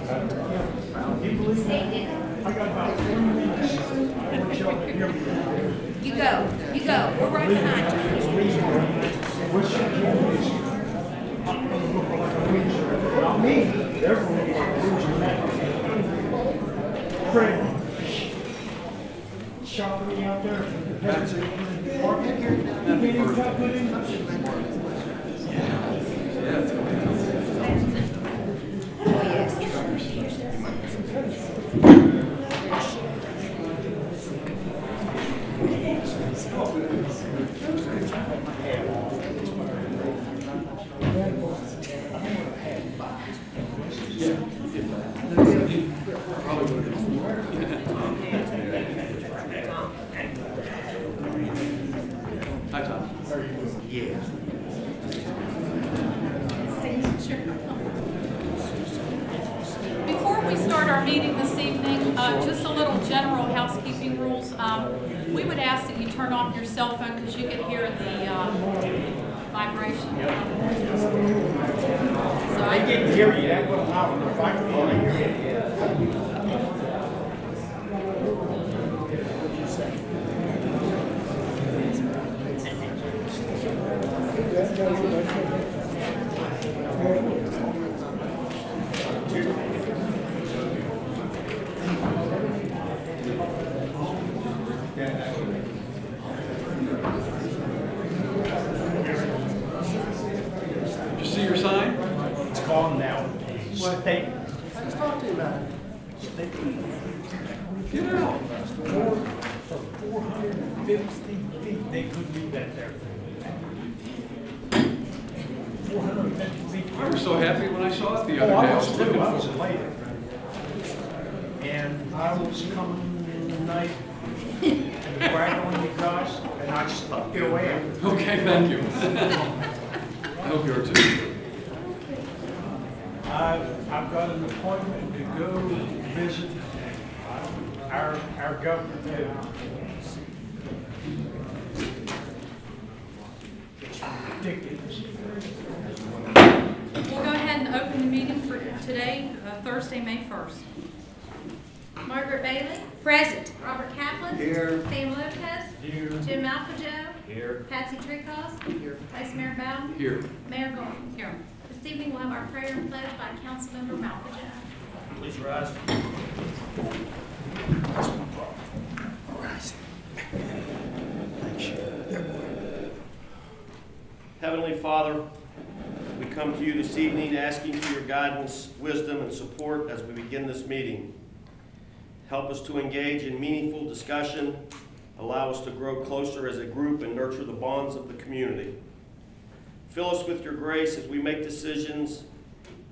You go. You go. We're right behind you. Not me. Therefore, Fred. Shopping out there. That's it. Hi, Tom. Yeah. Before we start our meeting this evening, just a little general housekeeping rules. We would ask that you turn off your cell phone because you can hear the vibration. So I didn't hear you. That wasn't loud enough. I could only hear you. Did you see your sign? It's gone now. State. I was talking about it. Get out. For 450 feet, they couldn't do that there. 450 feet. I was so happy when I saw it the Oh, other day. I I was was too. looking I was for it. later. And I was coming in the night and bragging on you guys, and I stuck your way. Okay, thank you. I hope you are too. I've got an appointment to go visit our governor too. It's ridiculous. we'll go ahead and open the meeting for today, Thursday, May 1st. Margaret Bailey. Present. Robert Kaplan. Here. Sam Lopez. Here. Jim Malfajoe. Here. Patsy Treecross. Here. Vice Mayor Bowden. Here. Mayor Gordon. Here. This evening we'll have our prayer and pledge by Councilmember Malfajoe. Please rise. Heavenly Father, we come to you this evening asking for your guidance, wisdom, and support as we begin this meeting. Help us to engage in meaningful discussion, allow us to grow closer as a group, and nurture the bonds of the community. Fill us with your grace as we make decisions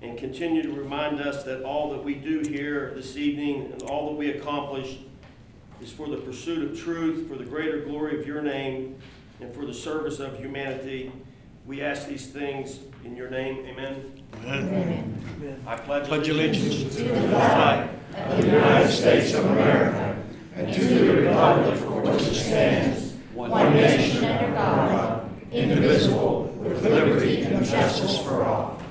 and continue to remind us that all that we do here this evening and all that we accomplish is for the pursuit of truth, for the greater glory of your name, and for the service of humanity. We ask these things in your name. Amen. Amen. I pledge allegiance to the flag of the United States of America and to the republic for which it stands, one nation under God, indivisible, with liberty and justice for all.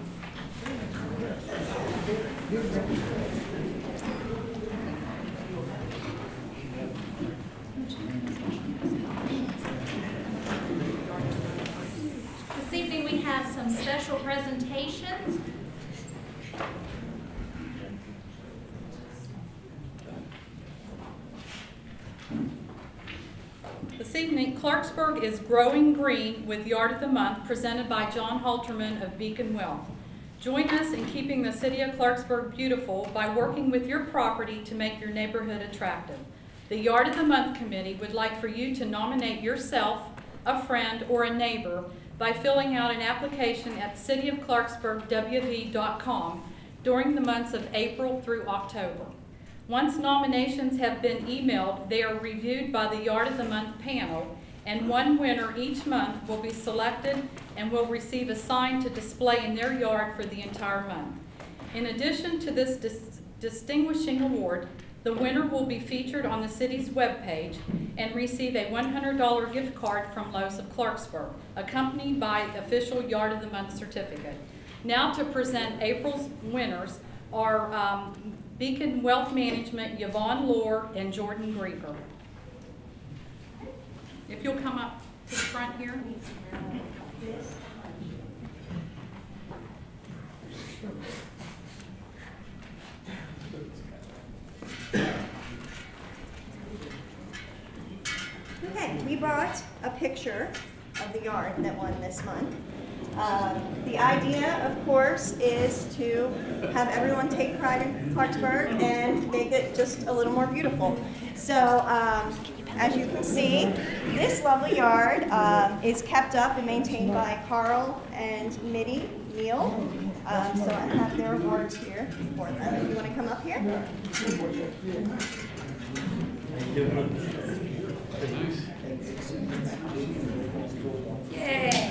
This evening we have some special presentations. This evening, Clarksburg is growing green with Yard of the Month presented by John Halterman of Beacon Wealth. Join us in keeping the city of Clarksburg beautiful by working with your property to make your neighborhood attractive. The Yard of the Month Committee would like for you to nominate yourself, a friend, or a neighbor by filling out an application at cityofclarksburgwv.com during the months of April through October. Once nominations have been emailed, they are reviewed by the Yard of the Month panel, and one winner each month will be selected and will receive a sign to display in their yard for the entire month. In addition to this distinguishing award, the winner will be featured on the city's webpage and receive a $100 gift card from Lowe's of Clarksburg, accompanied by the official Yard of the Month certificate. Now to present April's winners, are Beacon Wealth Management, Yvonne Lohr, and Jordan Griever. If you'll come up to the front here. Okay, we brought a picture of the yard that won this month. The idea, of course, is to have everyone take pride in Clarksburg and make it just a little more beautiful. So, as you can see, this lovely yard is kept up and maintained by Carl and Mitty Neal. So I have their awards here for them. If you want to come up here. Yay!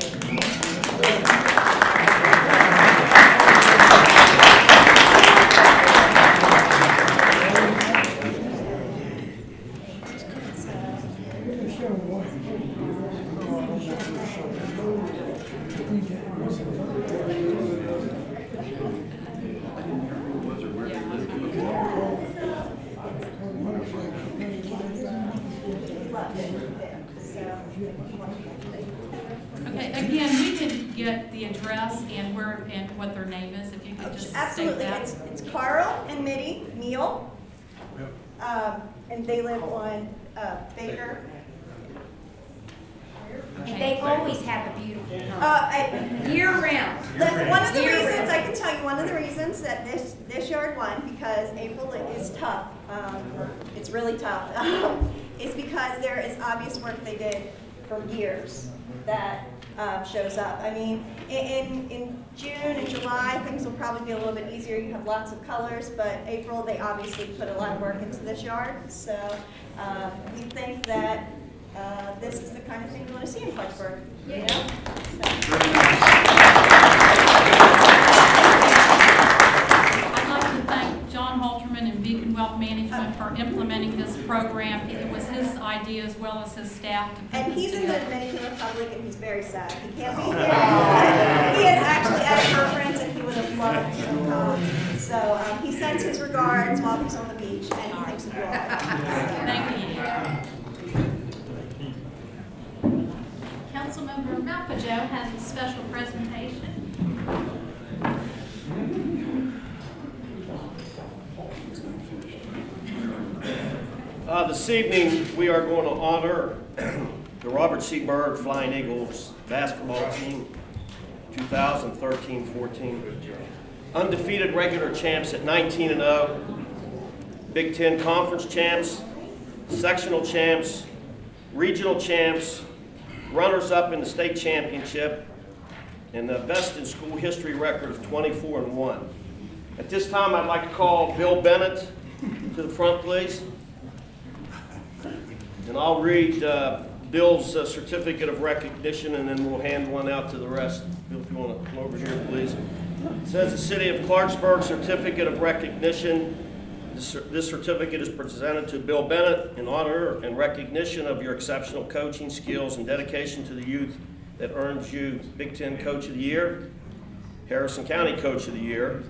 Okay, again, we didn't get the address and where and what their name is, if you could just Absolutely. state that. It's Carl and Mitty Neal, and they live on Baker. And they always have a beautiful home. Year round. One of the Year reasons, round. I can tell you, one of the reasons that this yard won, because April is tough, it's really tough, is because there is obvious work they did for years that shows up. I mean, in June and July, things will probably be a little bit easier. You have lots of colors, but April, they obviously put a lot of work into this yard. So we think that this is the kind of thing we want to see in Clarksburg. You know? I'd like to thank John Halterman and Beacon Wealth Management for implementing this program. It was his idea as well as his staff to put And this he's in the together. Dominican Republic, and he's very sad. He can't be here. He is actually at a conference, and he would have loved to come. So he sends his regards while he's on the beach, and he thinks of you all. Thank you. Councilmember Malfajo has a special presentation. This evening, we are going to honor the Robert C. Byrd Flying Eagles basketball team, 2013-14. Undefeated regular champs at 19-0, Big Ten Conference champs, sectional champs, regional champs, runners-up in the state championship, and the best in school history record of 24-1. At this time, I'd like to call Bill Bennett to the front, please. And I'll read Bill's certificate of recognition, and then we'll hand one out to the rest. Bill, if you want to come over here, please. It says the City of Clarksburg Certificate of Recognition. This certificate is presented to Bill Bennett in honor and recognition of your exceptional coaching skills and dedication to the youth that earns you Big Ten Coach of the Year, Harrison County Coach of the Year,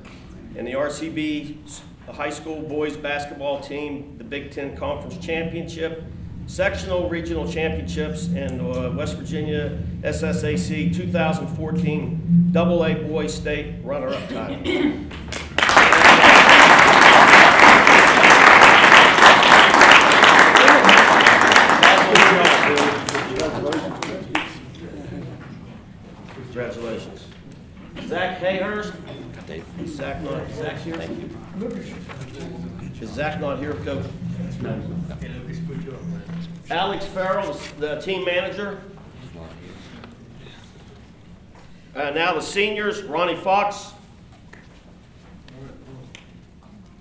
and the RCB High School Boys Basketball Team, the Big Ten Conference Championship, Sectional Regional Championships, and West Virginia SSAC 2014 AA Boys State Runner-Up title. Congratulations. Zach Hayhurst. Is Zach not? Zach here? Thank you. Is Zach not here, Coach? No. Alex Farrell, the team manager. Now the seniors, Ronnie Fox.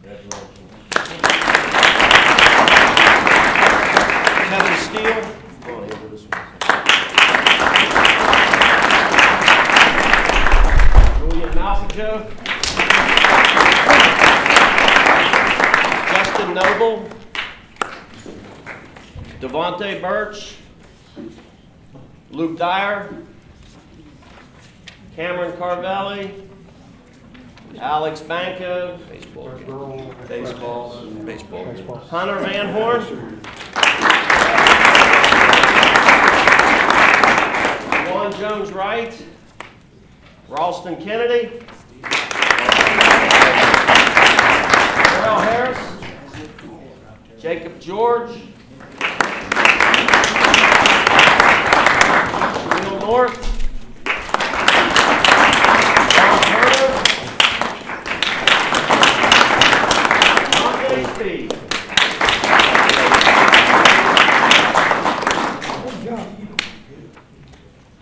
Congratulations. Kevin Steele. Come on here for this one. Julian Malfajo. Justin Noble. Devontae Birch. Luke Dyer. Cameron Carvelli. Alex Banco. Baseball. Hunter Van Horn. Juan Jones Wright. Ralston Kennedy. Darrell Harris. Jacob George. Will North. John Turner. Dante Speed.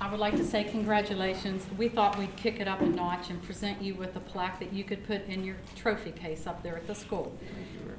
I would like to say congratulations. We thought we'd kick it up a notch and present you with a plaque that you could put in your trophy case up there at the school.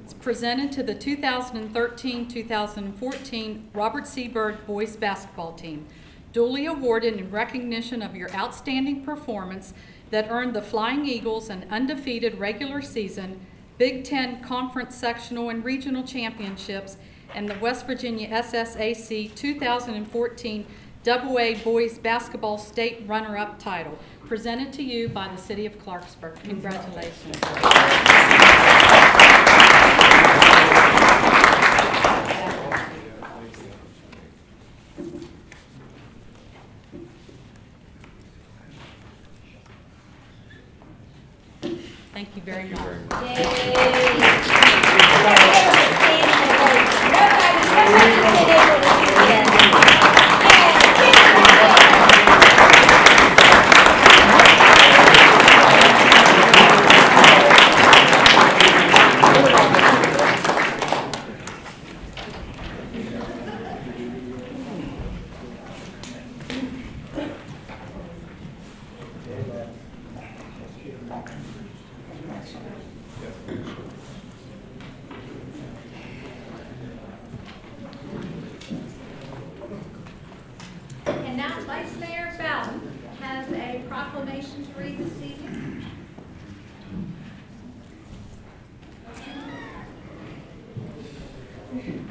It's presented to the 2013-2014 Robert C. Byrd Boys Basketball Team, duly awarded in recognition of your outstanding performance that earned the Flying Eagles an undefeated regular season, Big Ten Conference Sectional and Regional Championships, and the West Virginia SSAC 2014 AA Boys Basketball State Runner-Up title, presented to you by the City of Clarksburg. Congratulations. Thank you very much. And now Vice Mayor Bowden has a proclamation to read this evening.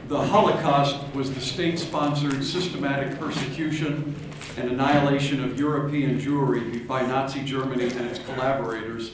The Holocaust was the state-sponsored systematic persecution and annihilation of European Jewry by Nazi Germany and its collaborators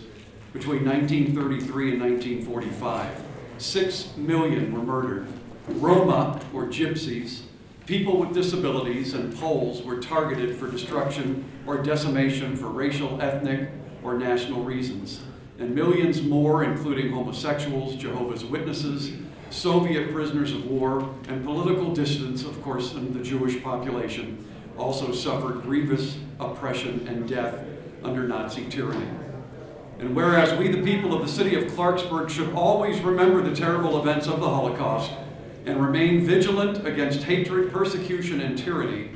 between 1933 and 1945. 6 million were murdered. Roma, or gypsies, people with disabilities, and Poles were targeted for destruction or decimation for racial, ethnic, or national reasons. And millions more, including homosexuals, Jehovah's Witnesses, Soviet prisoners of war, and political dissidents, of course, in the Jewish population, also suffered grievous oppression and death under Nazi tyranny. And whereas we, the people of the city of Clarksburg, should always remember the terrible events of the Holocaust and remain vigilant against hatred, persecution, and tyranny,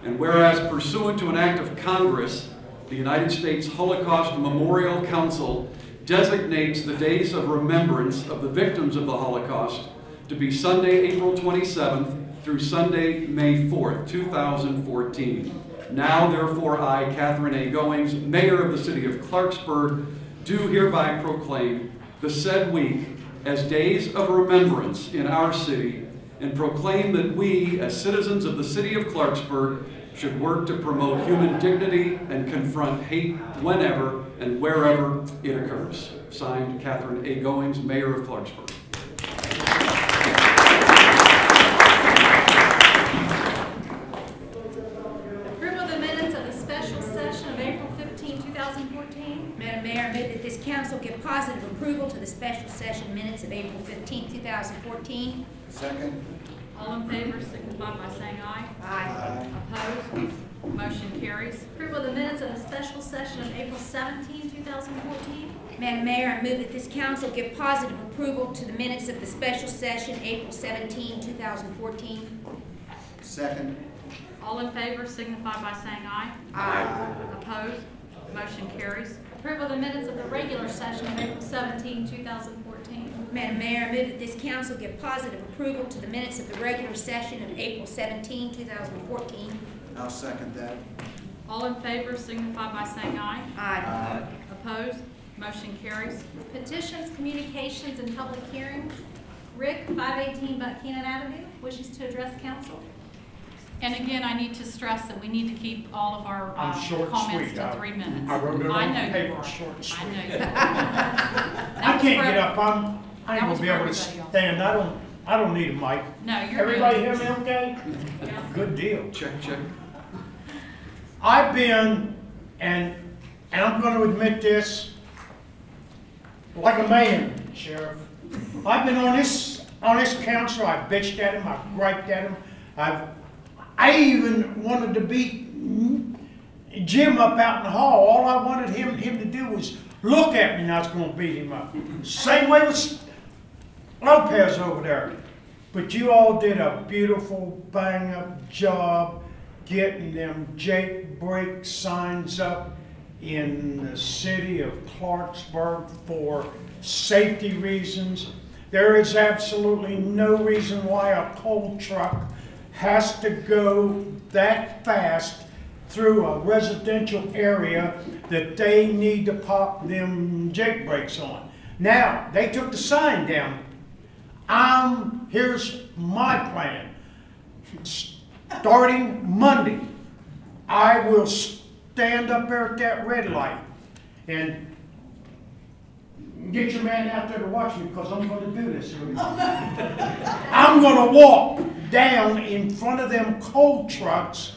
and whereas pursuant to an act of Congress, the United States Holocaust Memorial Council designates the days of remembrance of the victims of the Holocaust to be Sunday, April 27th through Sunday, May 4th, 2014. Now, therefore, I, Catherine A. Goings, Mayor of the City of Clarksburg, do hereby proclaim the said week as days of remembrance in our city, and proclaim that we, as citizens of the City of Clarksburg, should work to promote human dignity and confront hate whenever and wherever it occurs. Signed, Catherine A. Goings, Mayor of Clarksburg. Approval of the minutes of the special session of April 15, 2014. Madam Mayor, I move that this council give positive approval to the special session minutes of April 15, 2014. Second. All in favor signify by saying aye. Aye. Opposed? Motion carries. Approval of the minutes of the special session of April 17, 2014. Madam Mayor, I move that this council give positive approval to the minutes of the special session April 17, 2014. Second. All in favor signify by saying aye. Aye. Opposed? Motion carries. Approval of the minutes of the regular session of April 17, 2014. Madam Mayor, I move that this council give positive approval to the minutes of the regular session of April 17, 2014. I'll second that. All in favor signify by saying aye. Aye. Opposed? Motion carries. Petitions, communications, and public hearings. Rick, 518 Buchanan Avenue, wishes to address council. And again, I need to stress that we need to keep all of our I'm short and comments sweet. to 3 minutes. I wrote it I on know the you paper, are. short and I sweet. know you are. I can't get up, I ain't That was gonna be able to for everybody else. stand, I don't need a mic. No, you're Everybody good. hear me okay? Yeah. Good deal. Check, check. I've been, and I'm gonna admit this, like a man, Sheriff. I've been on this council, I've bitched at him, I've griped at him, I even wanted to beat Jim up out in the hall. All I wanted him to do was look at me and I was gonna beat him up. Same way with Lopez over there. But you all did a beautiful bang-up job getting them Jake Brake signs up in the city of Clarksburg for safety reasons. There is absolutely no reason why a coal truck has to go that fast through a residential area that they need to pop them Jake brakes on. Now, they took the sign down. Here's my plan. Starting Monday, I will stand up there at that red light and get your man out there to watch me because I'm going to do this. I'm going to walk down in front of them coal trucks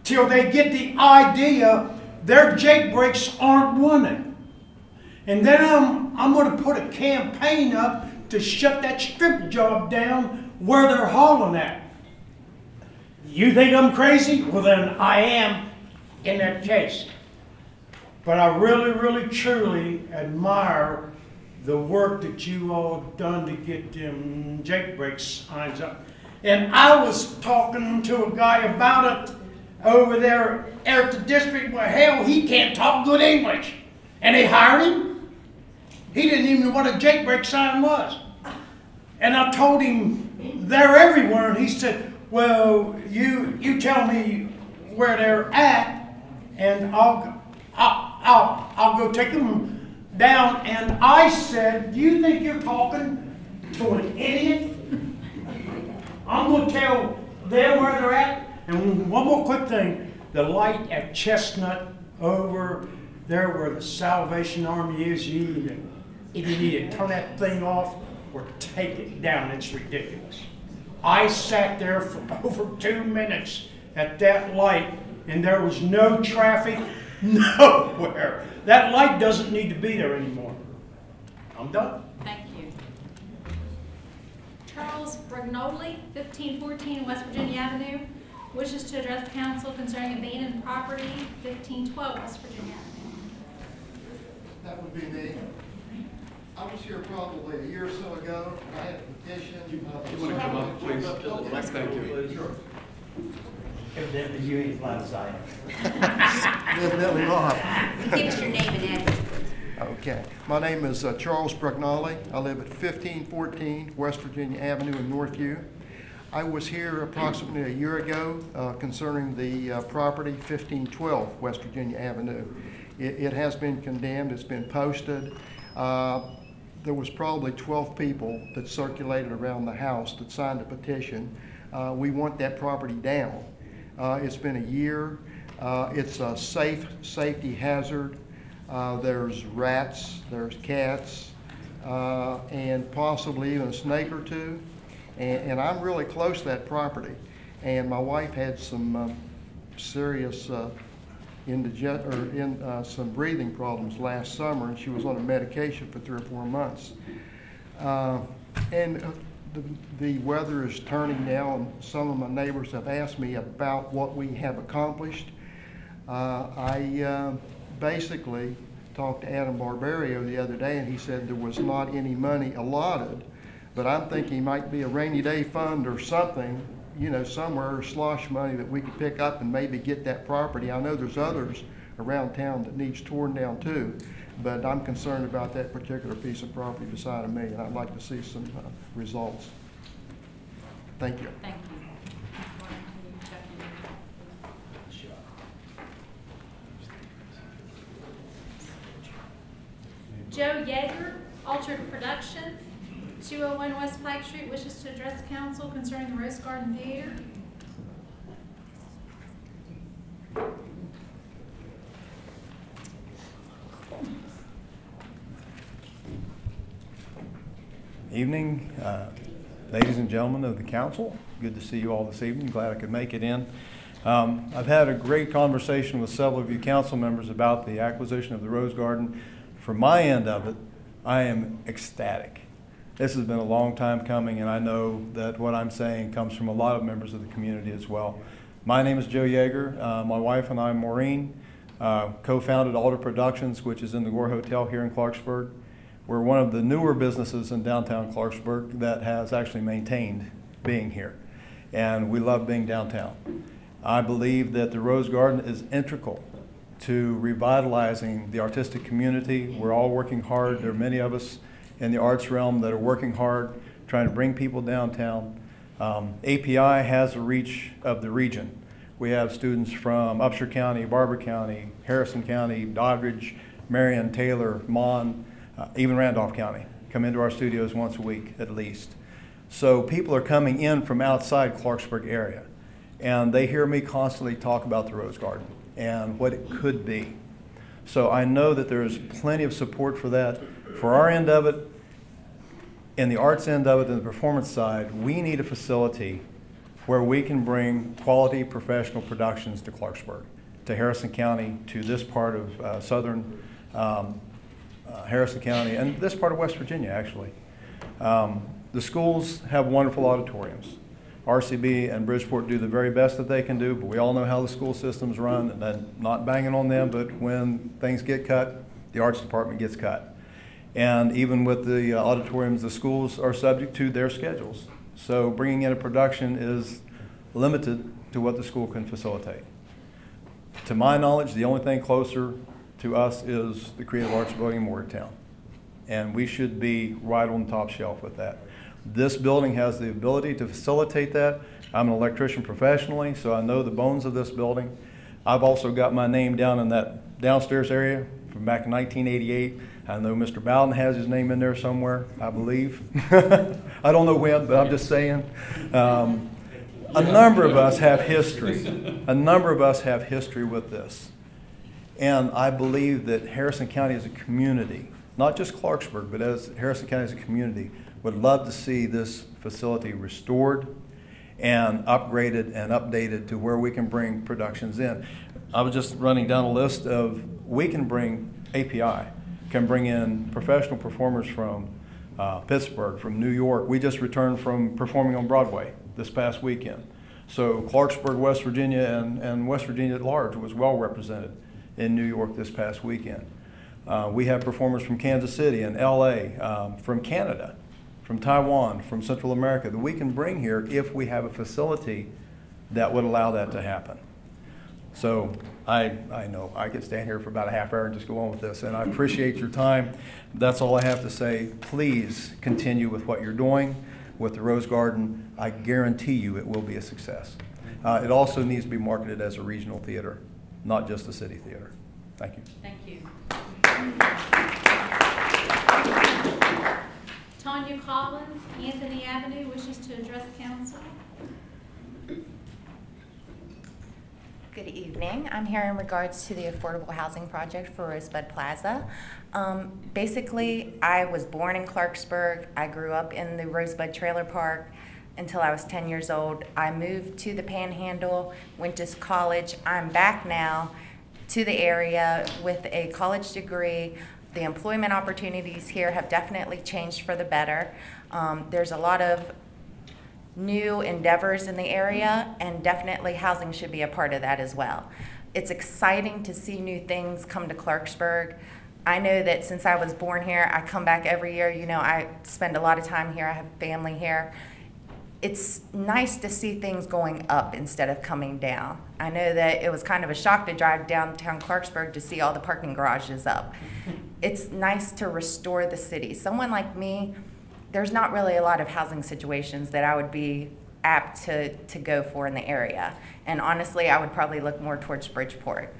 till they get the idea their Jake brakes aren't running. And then I'm going to put a campaign up to shut that strip job down where they're hauling at. You think I'm crazy? Well, then I am in that case. But I really, really, truly admire the work that you all have done to get them Jake brake signs up. And I was talking to a guy about it over there at the district. Well, hell, he can't talk good English. And they hired him. He didn't even know what a Jake brake sign was. And I told him they're everywhere. And he said, well, you tell me where they're at, and I'll go take them down. And I said, do you think you're talking to an idiot? I'm going to tell them where they're at. And one more quick thing, the light at Chestnut over there where the Salvation Army is, you either need to turn that thing off or take it down. It's ridiculous. I sat there for over 2 minutes at that light and there was no traffic nowhere. That light doesn't need to be there anymore. I'm done. Thank you. Charles Brignoli, 1514 West Virginia Avenue, wishes to address the council concerning abandoned property, 1512 West Virginia Avenue. That would be me. I was here probably a year or so ago. I had a petition. You want to come up, please? Thank you. Sure. Evidently you ain't flat as I am. Evidently not. Give us your name and address, please. Okay. My name is Charles Brignoli. I live at 1514 West Virginia Avenue in Northview. I was here approximately a year ago concerning the property 1512 West Virginia Avenue. It has been condemned. It's been posted. There was probably 12 people that circulated around the house that signed a petition. We want that property down. It's been a year. It's a safety hazard. There's rats, there's cats, and possibly even a snake or two. And I'm really close to that property. And my wife had some serious some breathing problems last summer, and she was on a medication for 3 or 4 months. The weather is turning now, and some of my neighbors have asked me about what we have accomplished. I basically talked to Adam Barbario the other day, and he said there was not any money allotted, but I'm thinking it might be a rainy day fund or something, you know, somewhere, slosh money that we could pick up and maybe get that property. I know there's others around town that needs torn down too, but I'm concerned about that particular piece of property beside of me, and I'd like to see some results. Thank you. Thank you. Joe Yeager, Altered Productions, 201 West Pike Street, wishes to address council concerning the Rose Garden Theater. Evening, ladies and gentlemen of the council. Good to see you all this evening. Glad I could make it in. I've had a great conversation with several of you council members about the acquisition of the Rose Garden. From my end of it, I am ecstatic. This has been a long time coming, and I know that what I'm saying comes from a lot of members of the community as well. My name is Joe Yeager. My wife and I, Maureen, co-founded Alder Productions, which is in the Gore Hotel here in Clarksburg. We're one of the newer businesses in downtown Clarksburg that has actually maintained being here, and we love being downtown. I believe that the Rose Garden is integral to revitalizing the artistic community. We're all working hard. There are many of us in the arts realm that are working hard, trying to bring people downtown. API has a reach of the region. We have students from Upshur County, Barber County, Harrison County, Doddridge, Marion, Taylor, Mon, even Randolph County come into our studios once a week at least. So people are coming in from outside Clarksburg area, and they hear me constantly talk about the Rose Garden and what it could be. So I know that there's plenty of support for that. For our end of it, and the arts end of it, and the performance side, we need a facility where we can bring quality professional productions to Clarksburg, to Harrison County, to this part of southern Harrison County, and this part of West Virginia, actually. The schools have wonderful auditoriums. RCB and Bridgeport do the very best that they can do, but we all know how the school systems run, and I'm not banging on them, but when things get cut, the arts department gets cut. And even with the auditoriums, the schools are subject to their schedules. So bringing in a production is limited to what the school can facilitate. To my knowledge, the only thing closer to us is the Creative Arts Building in Morgantown. And we should be right on the top shelf with that. This building has the ability to facilitate that. I'm an electrician professionally, so I know the bones of this building. I've also got my name down in that downstairs area from back in 1988. I know Mr. Bowden has his name in there somewhere, I believe. I don't know when, but I'm just saying. A number of us have history. A number of us have history with this. And I believe that Harrison County as a community, not just Clarksburg, but as Harrison County as a community, would love to see this facility restored and upgraded and updated to where we can bring productions in. I was just running down a list of, we can bring API, can bring in professional performers from Pittsburgh, from New York. We just returned from performing on Broadway this past weekend. So Clarksburg, West Virginia, and West Virginia at large was well represented in New York this past weekend. We have performers from Kansas City and LA, from Canada, from Taiwan, from Central America that we can bring here if we have a facility that would allow that to happen. So I know I could stand here for about a half hour and just go on with this, and I appreciate your time. That's all I have to say. Please continue with what you're doing with the Rose Garden. I guarantee you it will be a success. It also needs to be marketed as a regional theater, not just a city theater. Thank you. Thank you. Tanya Collins, Anthony Avenue, wishes to address council. Good evening. I'm here in regards to the affordable housing project for Rosebud Plaza. Basically, I was born in Clarksburg. I grew up in the Rosebud Trailer Park until I was 10 years old. I moved to the Panhandle, went to college. I'm back now to the area with a college degree. The employment opportunities here have definitely changed for the better. There's a lot of new endeavors in the area, and definitely housing should be a part of that as well. It's exciting to see new things come to Clarksburg. I know that since I was born here, I come back every year. You know, I spend a lot of time here. I have family here. It's nice to see things going up instead of coming down. I know that it was kind of a shock to drive downtown Clarksburg to see all the parking garages up. It's nice to restore the city. Someone like me, there's not really a lot of housing situations that I would be apt to go for in the area. And honestly, I would probably look more towards Bridgeport.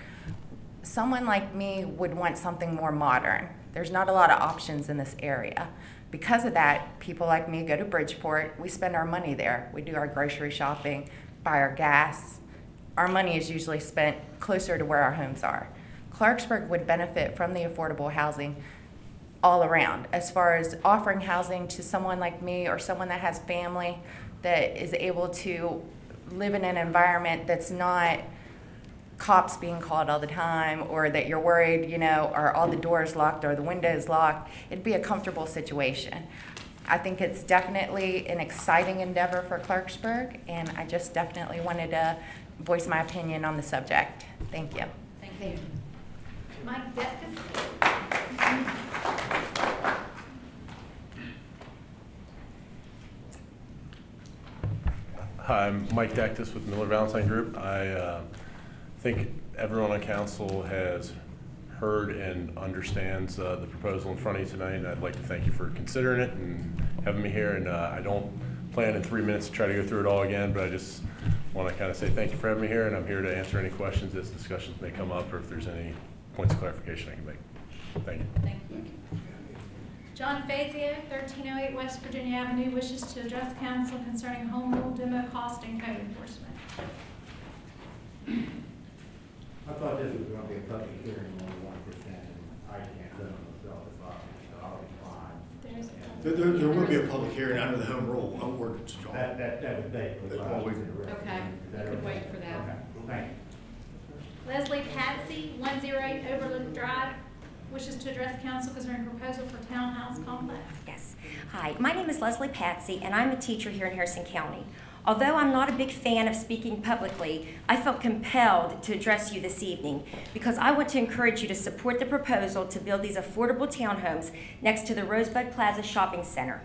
Someone like me would want something more modern. There's not a lot of options in this area. Because of that, people like me go to Bridgeport. We spend our money there. We do our grocery shopping, buy our gas. Our money is usually spent closer to where our homes are. Clarksburg would benefit from the affordable housing all around, as far as offering housing to someone like me or someone that has family that is able to live in an environment that's not cops being called all the time, or that you're worried, you know, are all the doors locked or the windows locked. It'd be a comfortable situation. I think it's definitely an exciting endeavor for Clarksburg, and I just definitely wanted to voice my opinion on the subject. Thank you. Thank you. Mike Deckus. Hi, I'm Mike Dectus with Miller Valentine Group. I think everyone on council has heard and understands the proposal in front of you tonight, and I'd like to thank you for considering it and having me here. And I don't plan in 3 minutes to try to go through it all again, but I just want to kind of say thank you for having me here, and I'm here to answer any questions as discussions may come up, or if there's any points of clarification I can make. Thank you. Thank you. John Fazio, 1308 West Virginia Avenue, wishes to address council concerning home rule demo cost and code enforcement. I thought this was going to be a public hearing on 1%, and I can't do it myself if I'll be fine. There will be a public hearing under the home rule ordinance, John. That was basically what I was interested in. Okay, we could wait for that. Okay, thank you. Leslie Patsy, 108 Overlook Drive, wishes to address council concerning proposal for townhouse complex. Yes. Hi, my name is Leslie Patsy, and I'm a teacher here in Harrison County. Although I'm not a big fan of speaking publicly, I felt compelled to address you this evening because I want to encourage you to support the proposal to build these affordable townhomes next to the Rosebud Plaza Shopping Center.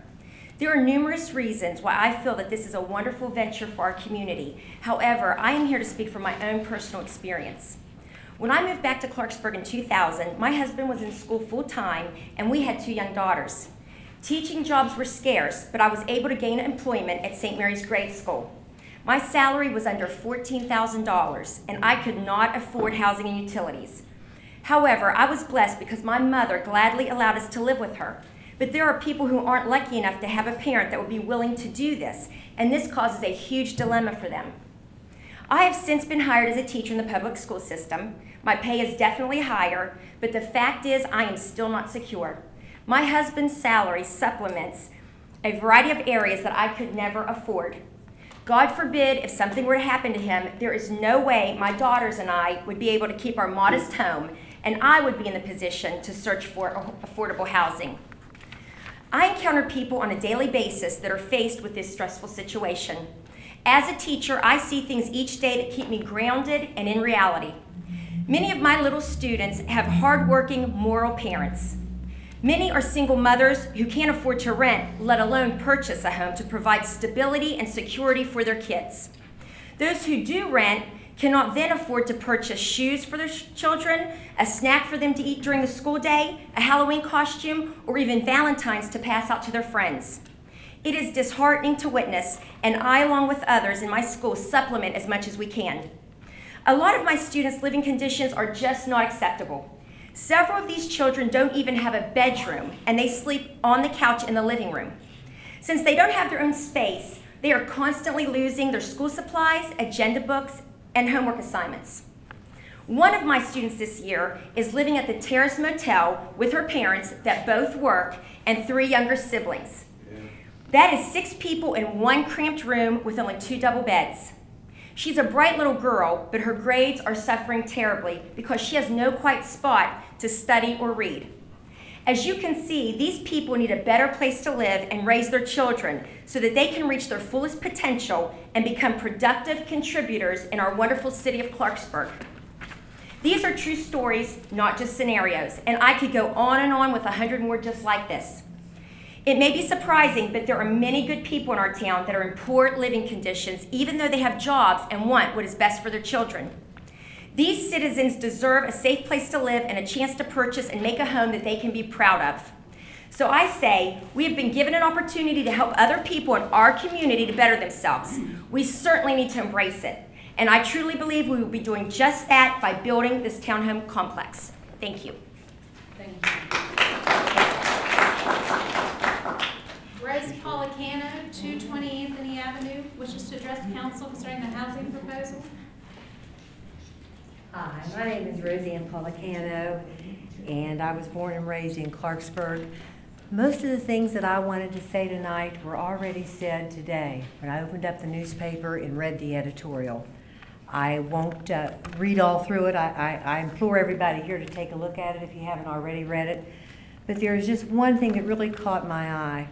There are numerous reasons why I feel that this is a wonderful venture for our community. However, I am here to speak from my own personal experience. When I moved back to Clarksburg in 2000, my husband was in school full-time and we had 2 young daughters. Teaching jobs were scarce, but I was able to gain employment at St. Mary's Grade School. My salary was under $14,000 and I could not afford housing and utilities. However, I was blessed because my mother gladly allowed us to live with her. But there are people who aren't lucky enough to have a parent that would be willing to do this, and this causes a huge dilemma for them. I have since been hired as a teacher in the public school system. My pay is definitely higher, but the fact is I am still not secure. My husband's salary supplements a variety of areas that I could never afford. God forbid if something were to happen to him, there is no way my daughters and I would be able to keep our modest home, and I would be in the position to search for affordable housing. I encounter people on a daily basis that are faced with this stressful situation. As a teacher, I see things each day that keep me grounded and in reality. Many of my little students have hardworking, moral parents. Many are single mothers who can't afford to rent, let alone purchase a home to provide stability and security for their kids. Those who do rent cannot then afford to purchase shoes for their children, a snack for them to eat during the school day, a Halloween costume, or even Valentine's to pass out to their friends. It is disheartening to witness, and I, along with others in my school, supplement as much as we can. A lot of my students' living conditions are just not acceptable. Several of these children don't even have a bedroom, and they sleep on the couch in the living room. Since they don't have their own space, they are constantly losing their school supplies, agenda books, and homework assignments. One of my students this year is living at the Terrace Motel with her parents that both work and 3 younger siblings. That is 6 people in 1 cramped room with only 2 double beds. She's a bright little girl, but her grades are suffering terribly because she has no quiet spot to study or read. As you can see, these people need a better place to live and raise their children so that they can reach their fullest potential and become productive contributors in our wonderful city of Clarksburg. These are true stories, not just scenarios, and I could go on with 100 more just like this. It may be surprising, but there are many good people in our town that are in poor living conditions, even though they have jobs and want what is best for their children. These citizens deserve a safe place to live and a chance to purchase and make a home that they can be proud of. So I say, we have been given an opportunity to help other people in our community to better themselves. We certainly need to embrace it. And I truly believe we will be doing just that by building this townhome complex. Thank you. Thank you. Rose Policano, 220 Anthony Avenue, wishes to address council concerning the housing proposal. Hi, my name is Roseanne Policano, and I was born and raised in Clarksburg. Most of the things that I wanted to say tonight were already said today when I opened up the newspaper and read the editorial. I won't read all through it. I implore everybody here to take a look at it if you haven't already read it. But there is just one thing that really caught my eye,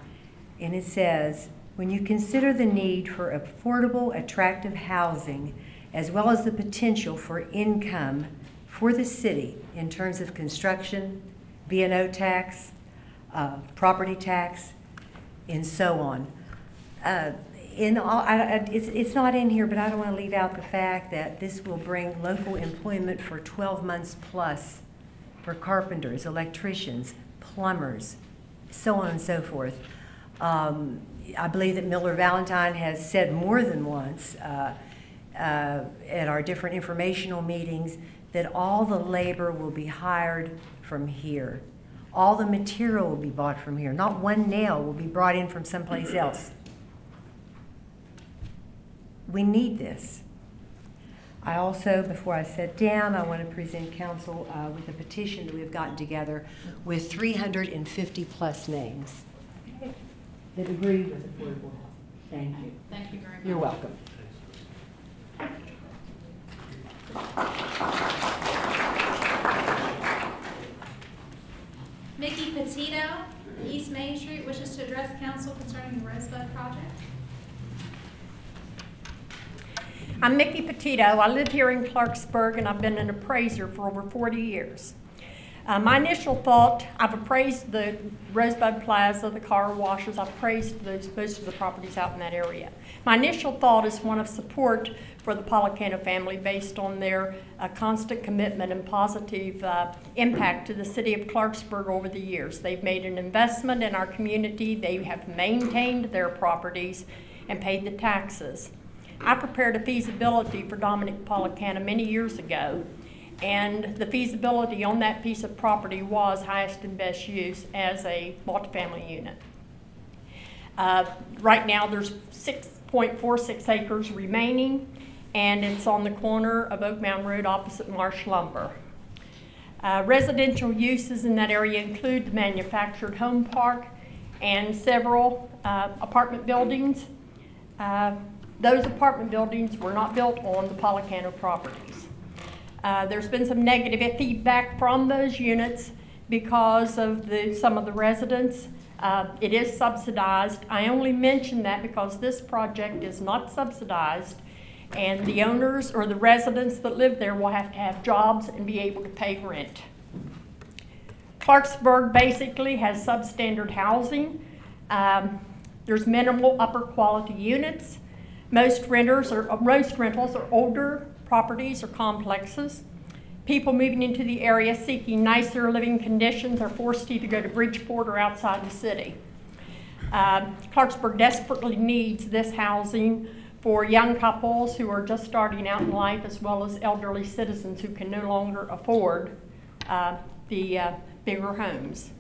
and it says, when you consider the need for affordable, attractive housing, as well as the potential for income for the city in terms of construction, B&O tax, property tax, and so on. It's not in here, but I don't want to leave out the fact that this will bring local employment for 12 months plus for carpenters, electricians, plumbers, so on and so forth. I believe that Miller Valentine has said more than once at our different informational meetings that all the labor will be hired from here. All the material will be bought from here. Not one nail will be brought in from someplace else. We need this. I also, before I sit down, I want to present council with a petition that we've gotten together with 350 plus names that agree with affordable housing. Thank you. Thank you very much. You're welcome. Mickey Petito, East Main Street, wishes to address council concerning the Rosebud project. I'm Mickey Petito. I live here in Clarksburg, and I've been an appraiser for over 40 years. My initial thought, I've appraised the Rosebud Plaza, the car washes, I've appraised most of the properties out in that area. My initial thought is one of support for the Policano family based on their constant commitment and positive impact to the city of Clarksburg over the years. They've made an investment in our community, they have maintained their properties and paid the taxes. I prepared a feasibility for Dominic Policano many years ago, and the feasibility on that piece of property was highest and best use as a multifamily unit. Right now there's 6.46 acres remaining, and it's on the corner of Oak Mountain Road opposite Marsh Lumber. Residential uses in that area include the manufactured home park and several apartment buildings. Those apartment buildings were not built on the Policano properties. There's been some negative feedback from those units because of some of the residents. It is subsidized. I only mention that because this project is not subsidized, and the owners or the residents that live there will have to have jobs and be able to pay rent. Clarksburg basically has substandard housing. There's minimal upper quality units. Most rentals are older properties or complexes. People moving into the area seeking nicer living conditions are forced to either go to Bridgeport or outside the city. Clarksburg desperately needs this housing for young couples who are just starting out in life, as well as elderly citizens who can no longer afford the bigger homes.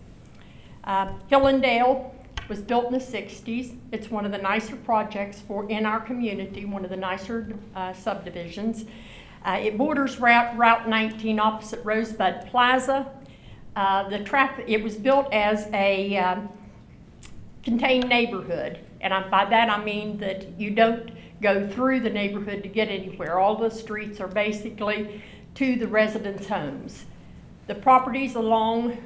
Hillendale was built in the 60s. It's one of the nicer projects in our community, one of the nicer subdivisions. It borders Route 19 opposite Rosebud Plaza. It was built as a contained neighborhood, and by that I mean that you don't go through the neighborhood to get anywhere. All the streets are basically to the residents' homes. The properties along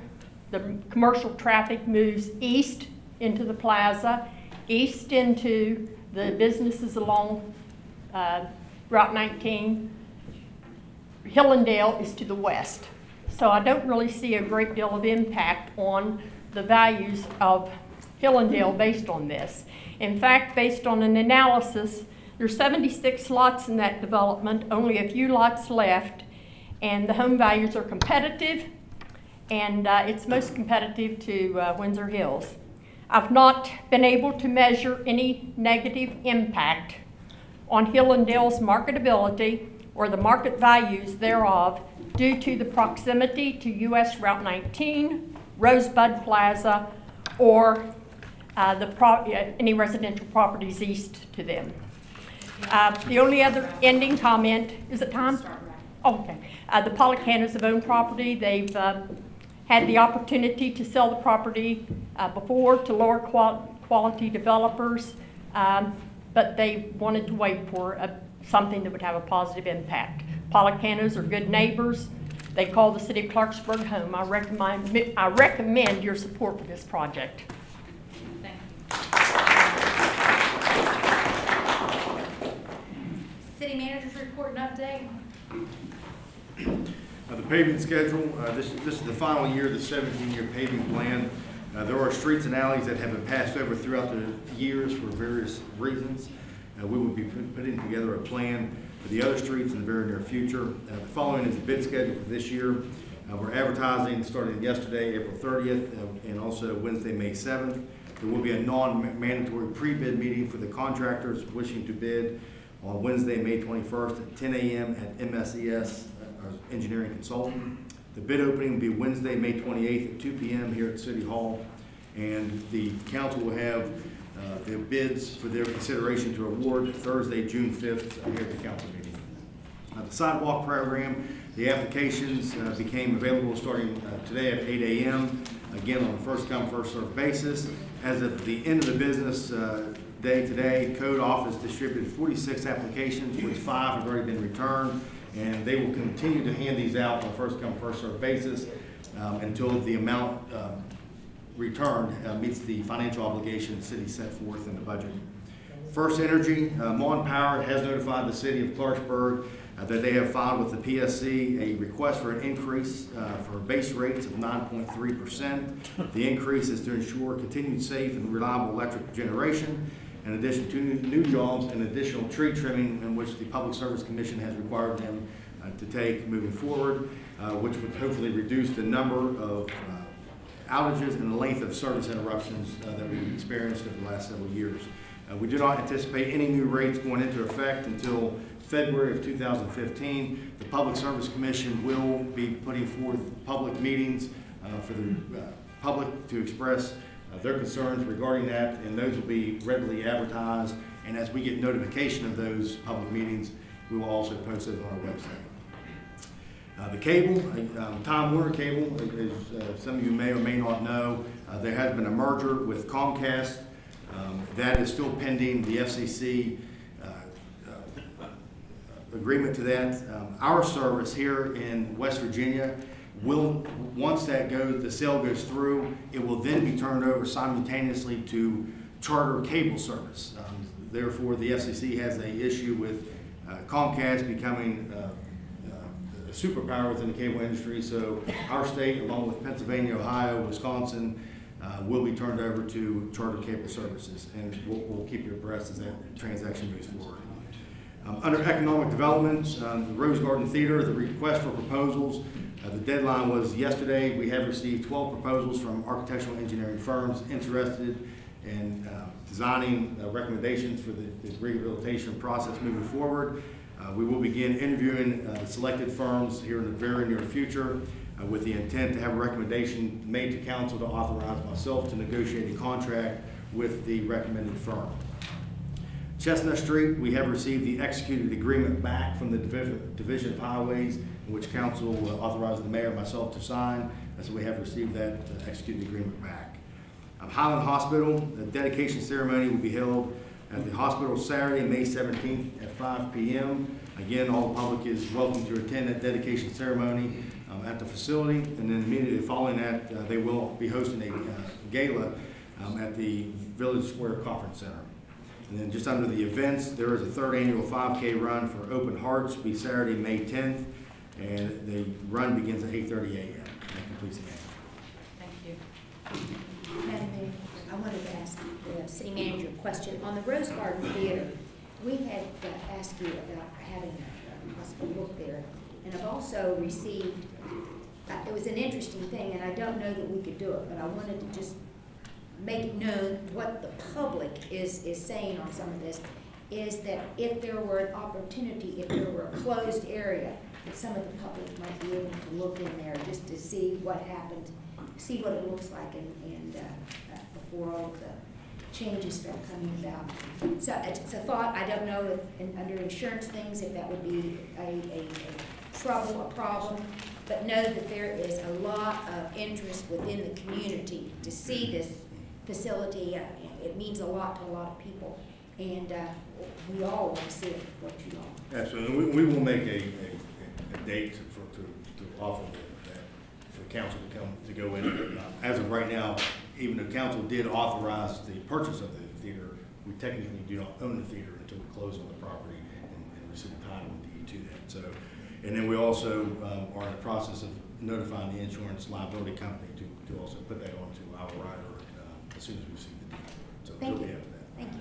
the commercial traffic moves east into the plaza, east into the businesses along Route 19. Hillendale is to the west. So I don't really see a great deal of impact on the values of Hillendale based on this. In fact, based on an analysis, there's 76 lots in that development, only a few lots left, and the home values are competitive, and it's most competitive to Windsor Hills. I've not been able to measure any negative impact on Hillendale's marketability or the market values thereof due to the proximity to US Route 19, Rosebud Plaza, or any residential properties east to them. The only other ending comment, is it time? Oh, okay. The Policanos have owned property. They've had the opportunity to sell the property before to lower quality developers, but they wanted to wait for something that would have a positive impact. Policanos are good neighbors. They call the city of Clarksburg home. I recommend your support for this project. Thank you. City manager's report and update. The paving schedule, this is the final year of the 17-year paving plan. There are streets and alleys that have been passed over throughout the years for various reasons. We will be putting together a plan for the other streets in the very near future. The following is the bid schedule for this year. We're advertising starting yesterday, April 30th, and also Wednesday, May 7th. There will be a non-mandatory pre-bid meeting for the contractors wishing to bid on Wednesday, May 21st at 10 a.m. at MSES Engineering Consulting. The bid opening will be Wednesday, May 28th at 2 p.m. here at City Hall, and the council will have their bids for their consideration to award Thursday, June 5th here at the council meeting. The sidewalk program, the applications became available starting today at 8 a.m. Again, on a first-come, first-served basis. As of the end of the business day today, Code Office distributed 46 applications, which 5 have already been returned, and they will continue to hand these out on a first-come, first-served basis until the amount returned meets the financial obligation the city set forth in the budget. First Energy, Mon Power has notified the city of Clarksburg that they have filed with the PSC a request for an increase for base rates of 9.3%. The increase is to ensure continued safe and reliable electric generation, in addition to new jobs and additional tree trimming in which the Public Service Commission has required them to take moving forward, which would hopefully reduce the number of outages and the length of service interruptions that we've experienced over the last several years. We do not anticipate any new rates going into effect until February of 2015. The Public Service Commission will be putting forth public meetings for the public to express their concerns regarding that, and those will be readily advertised. And as we get notification of those public meetings, we will also post those on our website. The cable, Time Warner Cable, as some of you may or may not know, there has been a merger with Comcast. That is still pending the FCC agreement to that. Our service here in West Virginia will, once that goes, the sale goes through, it will then be turned over simultaneously to Charter Cable Service. Therefore, the FCC has an issue with Comcast becoming a superpower within the cable industry. So our state, along with Pennsylvania, Ohio, Wisconsin, will be turned over to Charter Cable Services, and we'll keep you abreast as that transaction moves forward. Under economic development, the Rose Garden Theater, the request for proposals, the deadline was yesterday. We have received 12 proposals from architectural engineering firms interested in designing recommendations for the rehabilitation process moving forward. We will begin interviewing the selected firms here in the very near future with the intent to have a recommendation made to council to authorize myself to negotiate a contract with the recommended firm. Chestnut Street, we have received the executed agreement back from the Division of Highways, in which council authorized the mayor and myself to sign. So we have received that executed agreement back. Highland Hospital, the dedication ceremony will be held at the hospital Saturday, May 17th at 5 p.m. Again, all the public is welcome to attend that dedication ceremony at the facility. And then immediately following that, they will be hosting a gala at the Village Square Conference Center. And then just under the events, there is a 3rd annual 5K run for Open Hearts. It'll be Saturday, May 10th, and the run begins at 8:30 a.m. That completes the game. Thank you. Madam Mayor, I wanted to ask the city manager a question. On the Rose Garden Theater, we had asked you about having a possible look there, and I've also received, it was an interesting thing, and I don't know that we could do it, but I wanted to just make it known what the public is saying on some of this, is that if there were an opportunity, if there were a closed area, that some of the public might be able to look in there just to see what happened, see what it looks like and before all of the changes start coming about. So it's a thought. I don't know if under insurance things if that would be a trouble, a problem, but know that there is a lot of interest within the community to see this facility. It means a lot to a lot of people, and we all want to see it before too long. Absolutely. We will make a date to offer that for the council to go in. As of right now, even the council did authorize the purchase of the theater, we technically do not own the theater until we close on the property and receive the title deed to that. So, and then we also are in the process of notifying the insurance liability company to also put that onto our rider as soon as we receive the deed. So Thank we'll you. be after that. Thank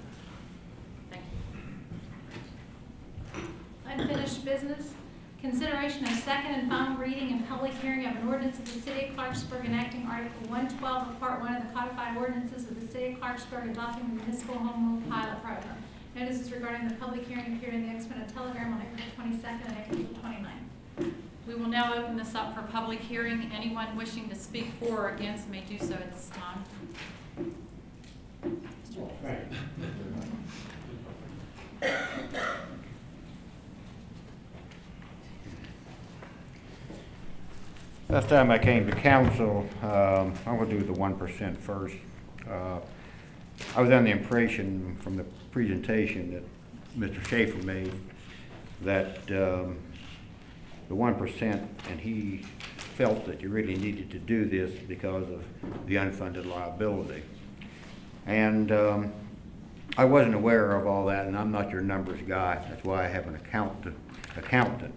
you. Unfinished business. Consideration of second and final reading and public hearing of an ordinance of the City of Clarksburg enacting Article 112 of Part 1 of the codified ordinances of the City of Clarksburg adopting the municipal home rule pilot program. Notices regarding the public hearing appeared in the Exponent Telegram on April 22nd and April 29th. We will now open this up for public hearing. Anyone wishing to speak for or against may do so at this time. Last time I came to council, I'm going to do the 1% first. I was under the impression from the presentation that Mr. Schaefer made that the 1%, and he felt that you really needed to do this because of the unfunded liability. And I wasn't aware of all that, and I'm not your numbers guy. That's why I have an accountant.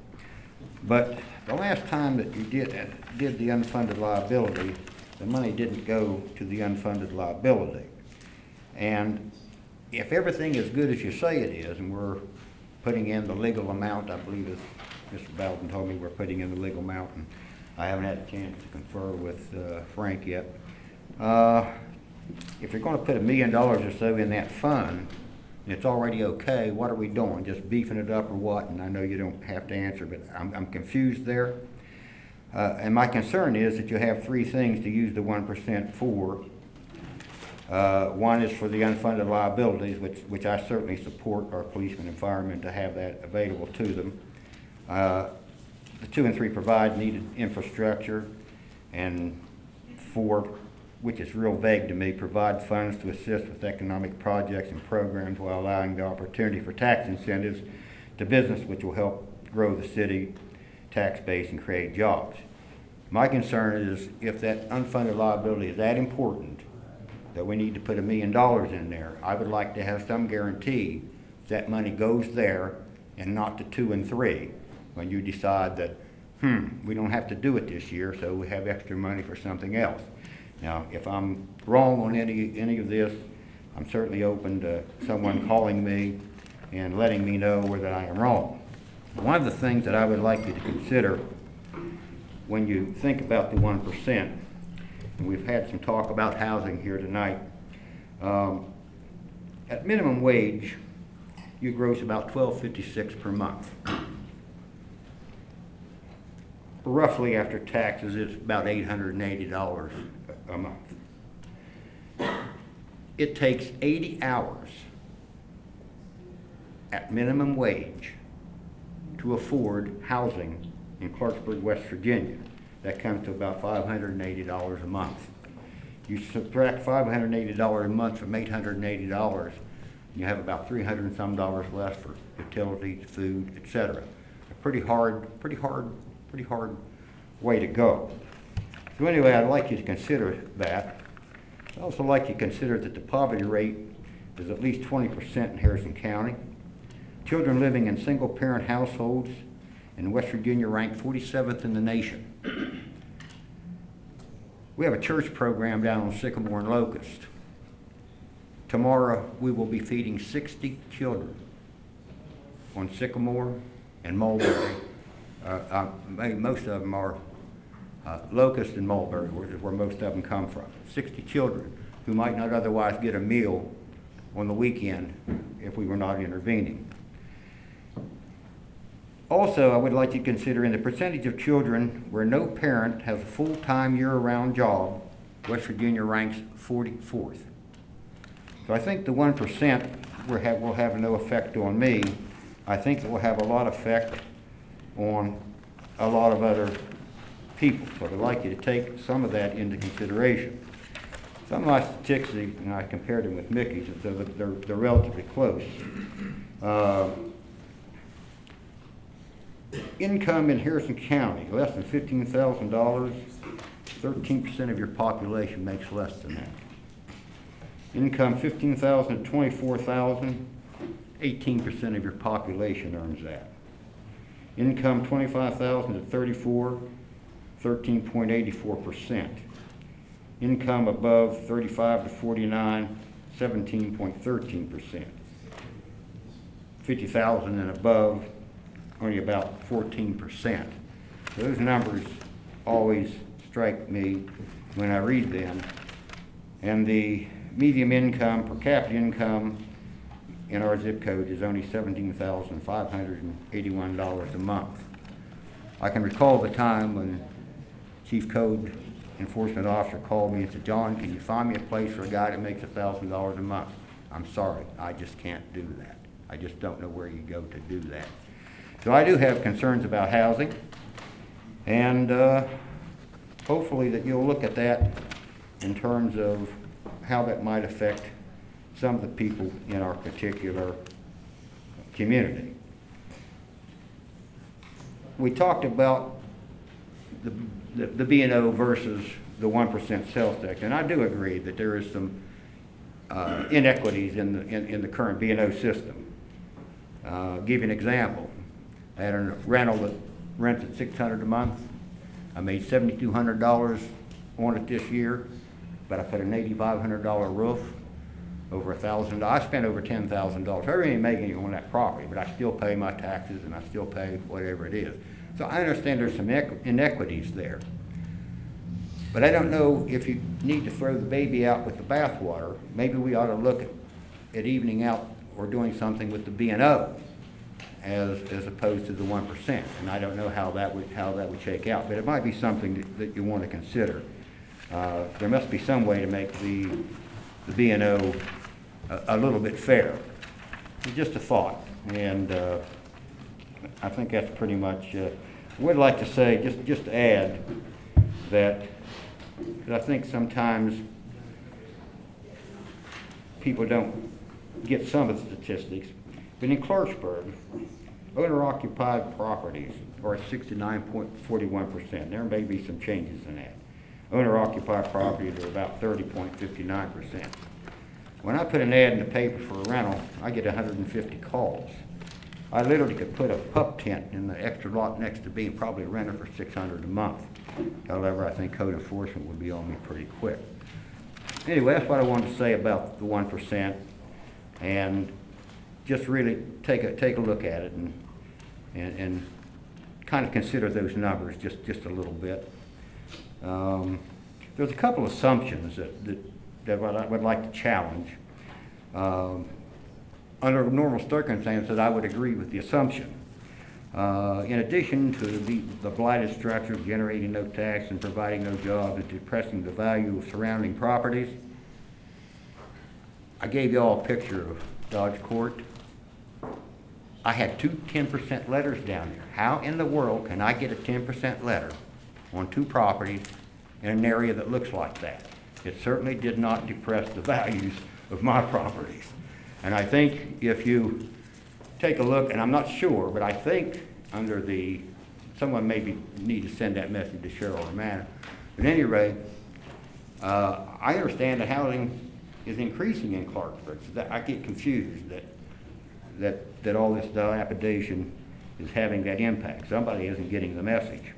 But the last time that you did the unfunded liability, the money didn't go to the unfunded liability. And if everything is good as you say it is, and we're putting in the legal amount, I believe as Mr. Bowden told me we're putting in the legal amount, and I haven't had a chance to confer with Frank yet. If you're going to put $1 million or so in that fund, and it's already okay, what are we doing? Just beefing it up or what? And I know you don't have to answer, but I'm confused there. And my concern is that you have three things to use the 1% for. One is for the unfunded liabilities, which I certainly support our policemen and firemen to have that available to them. The 2 and 3 provide needed infrastructure, and 4, which is real vague to me, provide funds to assist with economic projects and programs while allowing the opportunity for tax incentives to business, which will help grow the city tax base and create jobs. My concern is if that unfunded liability is that important that we need to put $1 million in there, I would like to have some guarantee that money goes there and not to 2 and 3 when you decide that, we don't have to do it this year, so we have extra money for something else. Now, if I'm wrong on any of this, I'm certainly open to someone calling me and letting me know whether I am wrong. One of the things that I would like you to consider when you think about the 1%, and we've had some talk about housing here tonight, at minimum wage, you gross about $12.56 per month. Roughly after taxes, it's about $880 a month. It takes 80 hours at minimum wage to afford housing in Clarksburg, West Virginia. That comes to about $580 a month. You subtract $580 a month from $880, you have about $300 and some left for utilities, food, etc. A pretty hard way to go. So anyway, I'd like you to consider that. I'd also like you to consider that the poverty rate is at least 20% in Harrison County. Children living in single-parent households in West Virginia rank 47th in the nation. We have a church program down on Sycamore and Locust. Tomorrow we will be feeding 60 children on Sycamore and Mulberry. Most of them are Locust and Mulberry, where most of them come from. 60 children who might not otherwise get a meal on the weekend if we were not intervening. Also, I would like you to consider in the percentage of children where no parent has a full-time year-round job, West Virginia ranks 44th. So I think the 1% will have no effect on me. I think it will have a lot of effect on a lot of other people. So I'd like you to take some of that into consideration. Some of my statistics, and I compared them with Mickey's, so they're relatively close. Income in Harrison County, less than $15,000, 13% of your population makes less than that. Income $15,000 to $24,000, 18% of your population earns that. Income $25,000 to $34,000, 13.84%. Income above $35,000 to $49,000, 17.13%. $50,000 and above, only about 14%. Those numbers always strike me when I read them. And the median income, per capita income in our zip code is only $17,581 a month. I can recall the time when Chief Code Enforcement Officer called me and said, "John, can you find me a place for a guy that makes $1,000 a month?" I'm sorry, I just can't do that. I just don't know where you go to do that. So I do have concerns about housing, and hopefully that you'll look at that in terms of how that might affect some of the people in our particular community. We talked about the B&O versus the 1% sales tax, and I do agree that there is some inequities in the current B&O system. Give you an example. I had a rental that rents at $600 a month. I made $7,200 on it this year, but I put an $8,500 roof, over $1,000. I spent over $10,000. I really ain't making it on that property, but I still pay my taxes and I still pay whatever it is. So I understand there's some inequities there. But I don't know if you need to throw the baby out with the bathwater. Maybe we ought to look at evening out or doing something with the B&O as opposed to the 1%. And I don't know how that would shake out, but it might be something that you want to consider. There must be some way to make the B&O a little bit fair. It's just a thought, and I think that's pretty much. I would like to say, just to add, that I think sometimes people don't get some of the statistics, but in Clarksburg, owner-occupied properties are at 69.41%. There may be some changes in that. Owner-occupied properties are about 30.59%. When I put an ad in the paper for a rental, I get 150 calls. I literally could put a pup tent in the extra lot next to me and probably rent it for $600 a month. However, I think code enforcement would be on me pretty quick. Anyway, that's what I wanted to say about the 1%, and just really take a look at it and kind of consider those numbers just a little bit. There's a couple of assumptions that I would like to challenge. Under normal circumstances, I would agree with the assumption. In addition to the blighted structure, generating no tax and providing no jobs and depressing the value of surrounding properties, I gave you all a picture of Dodge Court. I had two 10% letters down there. How in the world can I get a 10% letter on two properties in an area that looks like that? It certainly did not depress the values of my properties. And I think if you take a look, and I'm not sure, but I think under someone maybe need to send that message to Cheryl or Matt. But at any rate, I understand that housing is increasing in Clarksburg. So that I get confused that all this dilapidation is having that impact. Somebody isn't getting the message.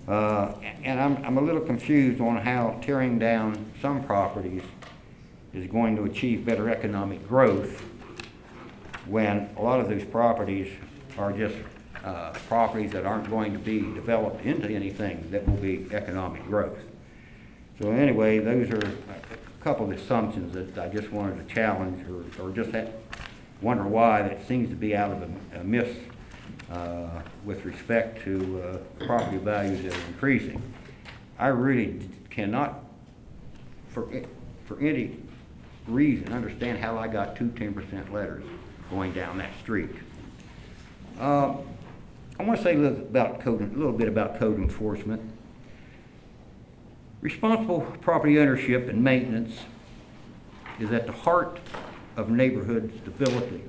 And I'm a little confused on how tearing down some properties is going to achieve better economic growth when a lot of those properties are just properties that aren't going to be developed into anything that will be economic growth. So anyway, those are a couple of assumptions that I just wanted to challenge or just wonder why that seems to be out of a miss with respect to property values that are increasing. I really cannot, for any reason, understand how I got two 10% letters going down that street. I want to say a little bit about code enforcement. Responsible property ownership and maintenance is at the heart of neighborhood stability.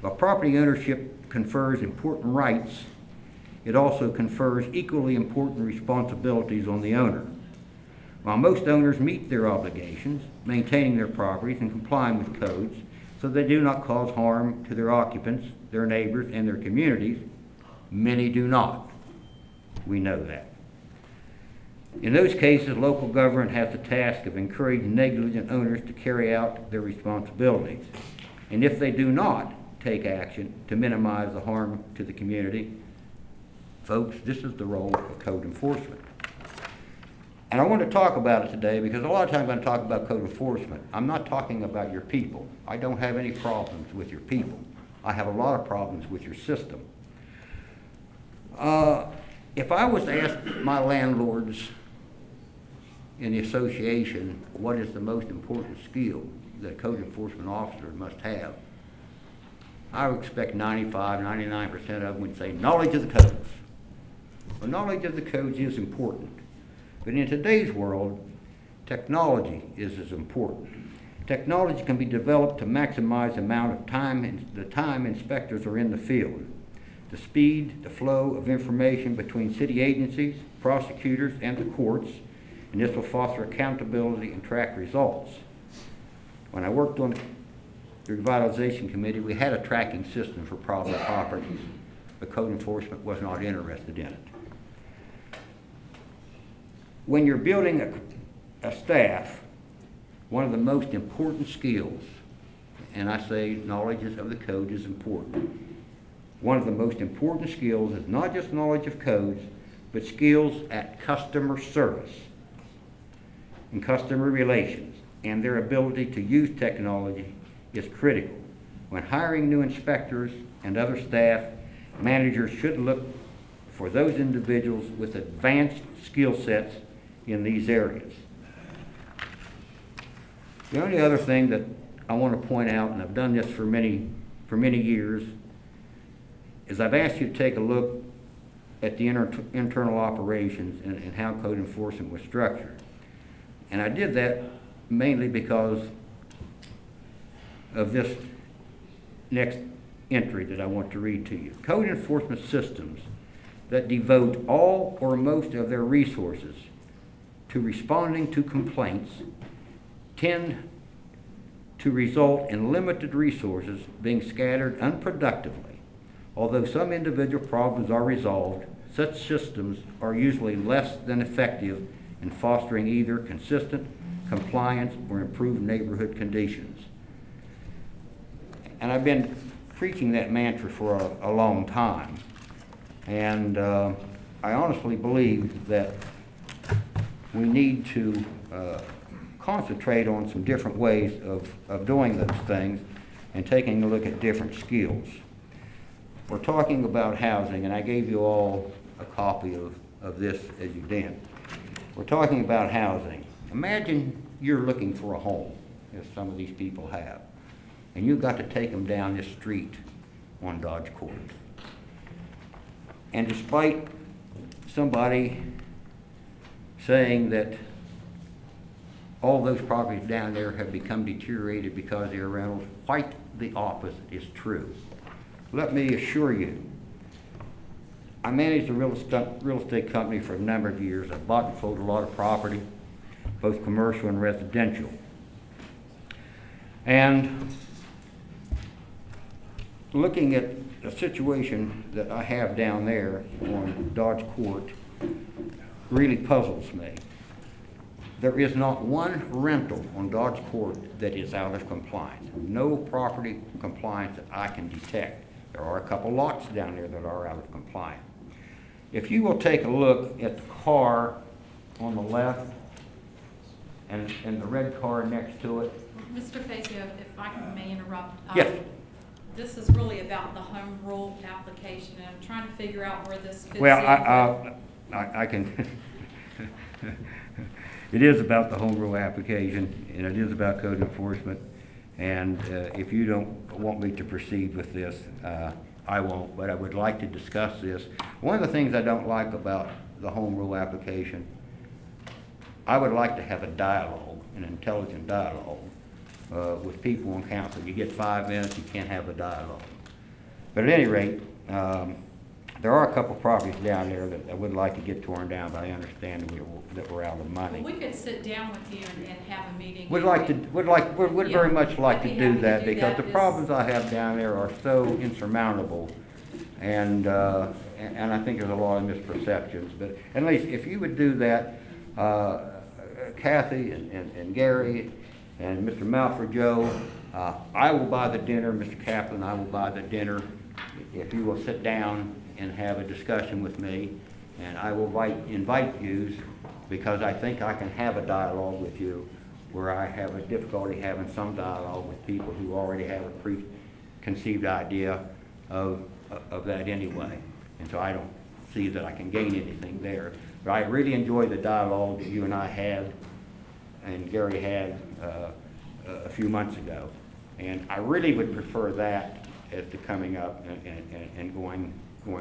While property ownership confers important rights, it also confers equally important responsibilities on the owner. While most owners meet their obligations, maintaining their properties and complying with codes so they do not cause harm to their occupants, their neighbors, and their communities, many do not. We know that. In those cases, local government has the task of encouraging negligent owners to carry out their responsibilities. And if they do not take action to minimize the harm to the community, folks, this is the role of code enforcement. And I want to talk about it today because a lot of times when I talk about code enforcement, I'm not talking about your people. I don't have any problems with your people. I have a lot of problems with your system. If I was to ask my landlords in the association what is the most important skill that a code enforcement officer must have, I would expect 95, 99% of them would say knowledge of the codes. Well, knowledge of the codes is important, but in today's world, technology is as important. Technology can be developed to maximize the amount of time inspectors are in the field, the speed, the flow of information between city agencies, prosecutors, and the courts, and this will foster accountability and track results. When I worked on the revitalization committee, we had a tracking system for problem properties, but code enforcement was not interested in it. When you're building a staff, one of the most important skills, and I say knowledge of the code is important, one of the most important skills is not just knowledge of codes, but skills at customer service and customer relations, and their ability to use technology is critical. When hiring new inspectors and other staff, managers should look for those individuals with advanced skill sets in these areas. The only other thing that I want to point out, and I've done this for many years, is I've asked you to take a look at the internal operations and how code enforcement was structured. And I did that mainly because of this next entry that I want to read to you. Code enforcement systems that devote all or most of their resources to responding to complaints tend to result in limited resources being scattered unproductively. Although some individual problems are resolved, such systems are usually less than effective in fostering either consistent compliance or improved neighborhood conditions. And I've been preaching that mantra for a long time. And I honestly believe that we need to concentrate on some different ways of doing those things and taking a look at different skills. We're talking about housing, and I gave you all a copy of this as you did. We're talking about housing. Imagine you're looking for a home, as some of these people have, and you've got to take them down this street on Dodge Court. And despite somebody saying that all those properties down there have become deteriorated because they're rentals, quite the opposite is true. Let me assure you, I managed a real estate company for a number of years. I bought and sold a lot of property, both commercial and residential. And looking at the situation that I have down there on Dodge Court really puzzles me. There is not one rental on Dodge Court that is out of compliance. No property compliance that I can detect. There are a couple lots down there that are out of compliance. If you will take a look at the car on the left and the red car next to it. Mr. Fazio, if I may interrupt. Yes. This is really about the home rule application, and I'm trying to figure out where this fits in. Well, I can. It is about the home rule application, and it is about code enforcement. And if you don't want me to proceed with this, I won't, but I would like to discuss this. One of the things I don't like about the home rule application I would like to have a dialogue, an intelligent dialogue, with people on council. You get 5 minutes, you can't have a dialogue. But at any rate, there are a couple properties down there that I would like to get torn down, but I understand that we're out of money. We could sit down with you and have a meeting. We'd very much like to do that, because the problems I have down there are so insurmountable, and I think there's a lot of misperceptions. But at least if you would do that, Kathy and Gary and Mr. Malford Joe, I will buy the dinner. Mr. Kaplan, I will buy the dinner. If you will sit down and have a discussion with me, and I will invite you, because I think I can have a dialogue with you where I have a difficulty having some dialogue with people who already have a preconceived idea of that anyway. And so I don't see that I can gain anything there. But I really enjoyed the dialogue that you and I had, and Gary had a few months ago. And I really would prefer that as to coming up and going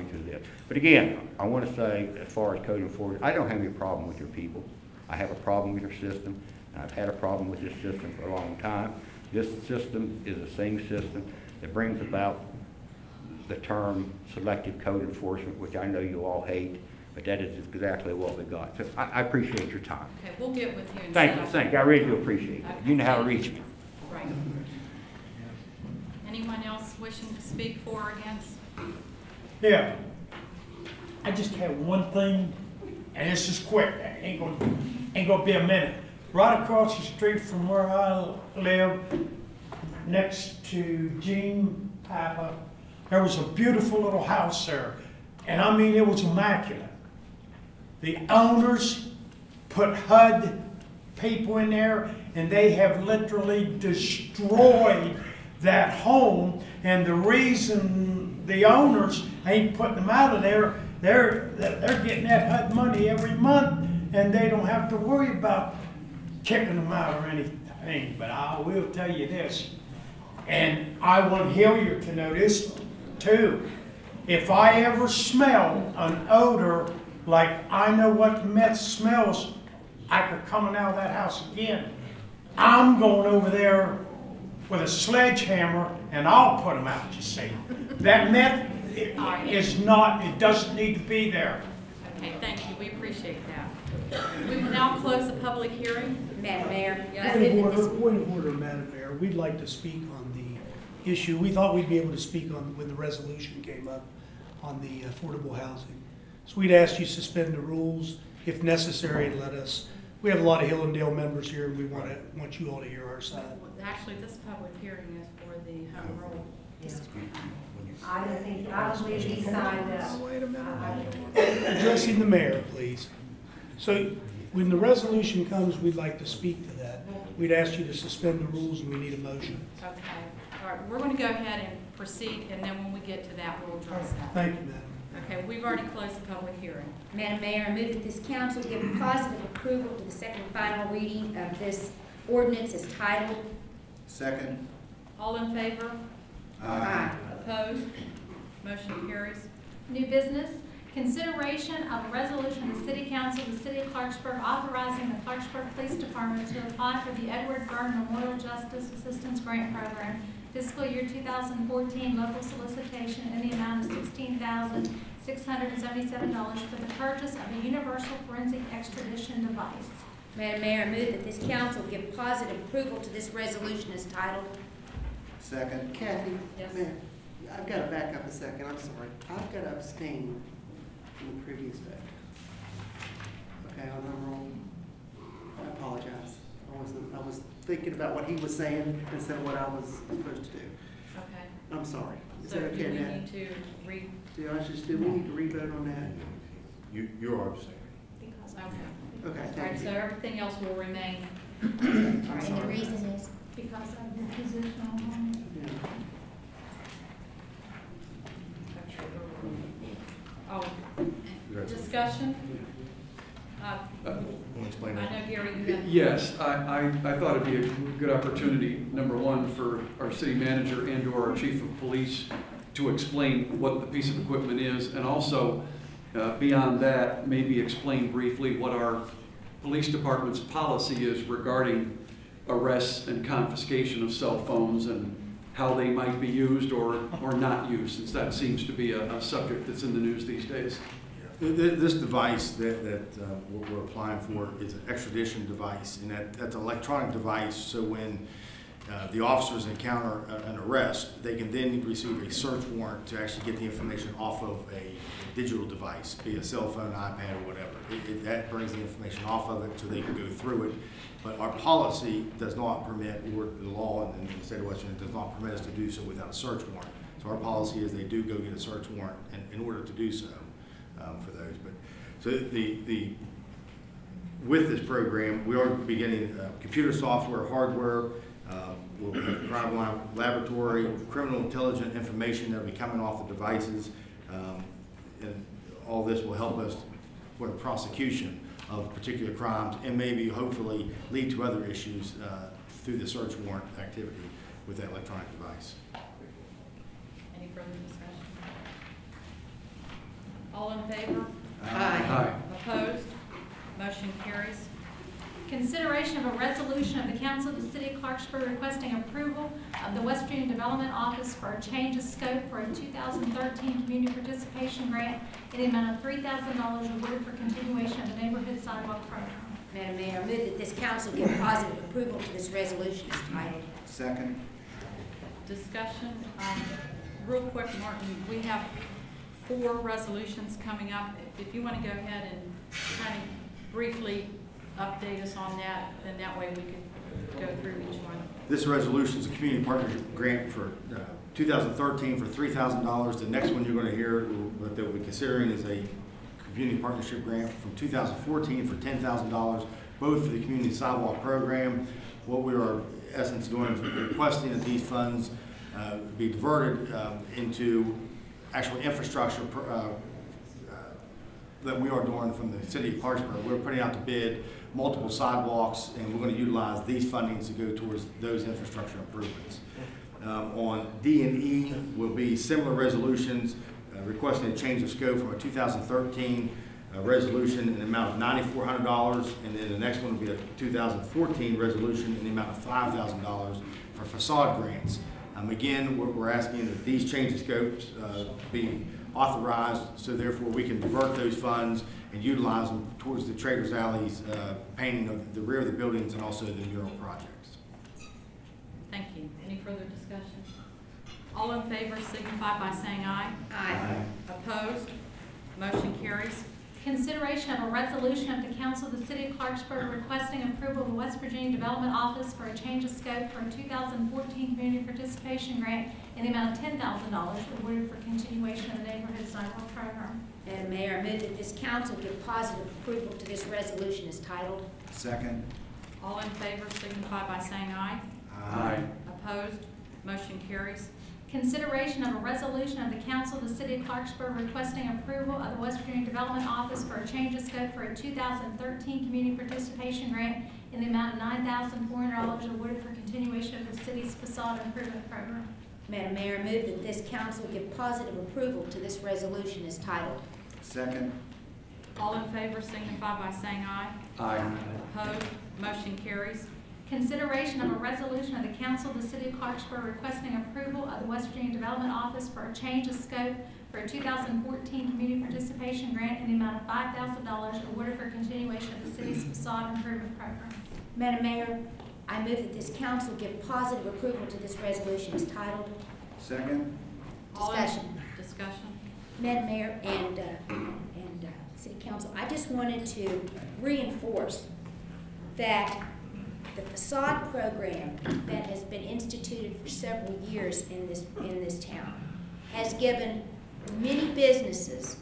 through this. But again, I want to say, as far as code enforcement, I don't have any problem with your people. I have a problem with your system, and I've had a problem with this system for a long time. This system is the same system that brings about the term selective code enforcement, which I know you all hate, but that is exactly what we got. So I appreciate your time. Okay, we'll get with you and Thank you. I really do appreciate it. Okay. You know how to reach me. Right. Anyone else wishing to speak for or against? Yeah. I just have one thing, and this is quick. Ain't gonna be a minute. Right across the street from where I live, next to Gene Papa, there was a beautiful little house there. And I mean, it was immaculate. The owners put HUD people in there, and they have literally destroyed that home. And the reason the owners ain't putting them out of there, they're getting that HUD money every month, and they don't have to worry about kicking them out or anything. But I will tell you this, and I want Hilliard to know this too. If I ever smell an odor like I know what meth smells after coming out of that house again, I'm going over there with a sledgehammer and I'll put them out, you see. That meth is not, it doesn't need to be there. Okay, thank you. We appreciate that. We will now close the public hearing. Madam Mayor. Point of order, Madam Mayor. We'd like to speak on the issue. We thought we'd be able to speak on when the resolution came up on the affordable housing. So we'd ask you to suspend the rules if necessary and let us. We have a lot of Hillendale members here, and we want you all to hear our side. Actually, this public hearing is for the home rule. I don't believe he signed up. Wait a minute. Addressing the mayor, please. So when the resolution comes, we'd like to speak to that. We'd ask you to suspend the rules, and we need a motion. Okay. All right, we're going to go ahead and proceed, and then when we get to that, we'll address that. Thank you, Madam. Okay, we've already closed the public hearing. Madam Mayor, I move that this council give positive approval to the second and final reading of this ordinance as titled. Second. All in favor? Aye. Opposed? Motion carries. New business, consideration of a resolution of the City Council of the City of Clarksburg authorizing the Clarksburg Police Department to apply for the Edward Byrne Memorial Justice Assistance Grant Program fiscal year 2014 local solicitation in the amount of $16,677 for the purchase of a universal forensic extradition device. Madam Mayor, I move that this council give positive approval to this resolution as titled. Second. Kathy, Yes. Mayor, I've got to back up a second. I'm sorry. I've got to abstain from the previous vote. Okay, I'm wrong. I apologize. I was thinking about what he was saying instead of what I was supposed to do. Okay. I'm sorry. Is So that do okay, we Matt? need to read? Do we need to re-vote on that? You are abstaining. Because, okay. Okay, All right, thank so you. everything else will remain. And the reason is. Because of your position on Yeah. Oh, discussion? I know, Gary, you have. Yes, I thought it'd be a good opportunity, number one, for our city manager and or our chief of police to explain what the piece of equipment is, and also, beyond that, maybe explain briefly what our police department's policy is regarding arrests and confiscation of cell phones and how they might be used or not used, since that seems to be a subject that's in the news these days. This device that we're applying for is an extradition device, and that's an electronic device, so when the officers encounter an arrest, they can then receive a search warrant to actually get the information off of a digital device, be a cell phone, iPad, or whatever. That brings the information off of it so they can go through it. But our policy does not permit, or the law in the state of West Virginia does not permit us to do so without a search warrant. So our policy is they do go get a search warrant in order to do so for those. But so with this program, we are beginning computer software, hardware. We'll have crime laboratory, criminal intelligence information that will be coming off the devices, and all this will help us with the prosecution of particular crimes and maybe hopefully lead to other issues through the search warrant activity with that electronic device. Any further discussion? All in favor? Aye. Opposed? Motion carries. Consideration of a resolution of the Council of the City of Clarksburg requesting approval of the West Virginia Development Office for a change of scope for a 2013 Community Participation Grant in the amount of $3,000 awarded for continuation of the Neighborhood Sidewalk Program. Madam Mayor, I move that this council give positive approval to this resolution as titled. Second. Discussion. Real quick, Martin, we have 4 resolutions coming up. If you want to go ahead and kind of briefly update us on that, and that way we could go through each one. This resolution is a community partnership grant for 2013 for $3,000. The next one you're going to hear that we'll be considering is a community partnership grant from 2014 for $10,000, both for the community sidewalk program. What we are in essence doing is requesting that these funds be diverted into actual infrastructure that we are doing from the city of Clarksburg. We're putting out to bid multiple sidewalks, and we're going to utilize these fundings to go towards those infrastructure improvements. On D and E will be similar resolutions requesting a change of scope from a 2013 resolution in the amount of $9,400, and then the next one will be a 2014 resolution in the amount of $5,000 for facade grants. Again, we're asking that these change of scopes be authorized, so therefore we can divert those funds and utilize them towards the Traders Alley's painting of the rear of the buildings and also the mural projects. Thank you. Any further discussion? All in favor signify by saying aye. Aye. Opposed? Motion carries. Consideration of a resolution of the Council of the City of Clarksburg requesting approval of the West Virginia Development Office for a change of scope for a 2014 Community Participation Grant in the amount of $10,000 awarded for continuation of the Neighborhood Sidewalk Program. Madam Mayor, I move that this council give positive approval to this resolution as titled. Second. All in favor signify by saying aye. Aye. Opposed? Motion carries. Consideration of a resolution of the Council of the City of Clarksburg requesting approval of the West Virginia Development Office for a change of scope for a 2013 Community Participation Grant in the amount of $9,400 awarded for continuation of the city's facade improvement program. Madam Mayor, I move that this council give positive approval to this resolution as titled. Second. All in favor signify by saying aye. Aye. Opposed? Motion carries. Consideration of a resolution of the Council of the City of Clarksburg requesting approval of the West Virginia Development Office for a change of scope for a 2014 Community Participation Grant in the amount of $5,000 awarded for continuation of the city's facade improvement program. Madam Mayor, I move that this council give positive approval to this resolution as titled. Second. Discussion. Madam Mayor and City Council, I just wanted to reinforce that the facade program that has been instituted for several years in this town has given many businesses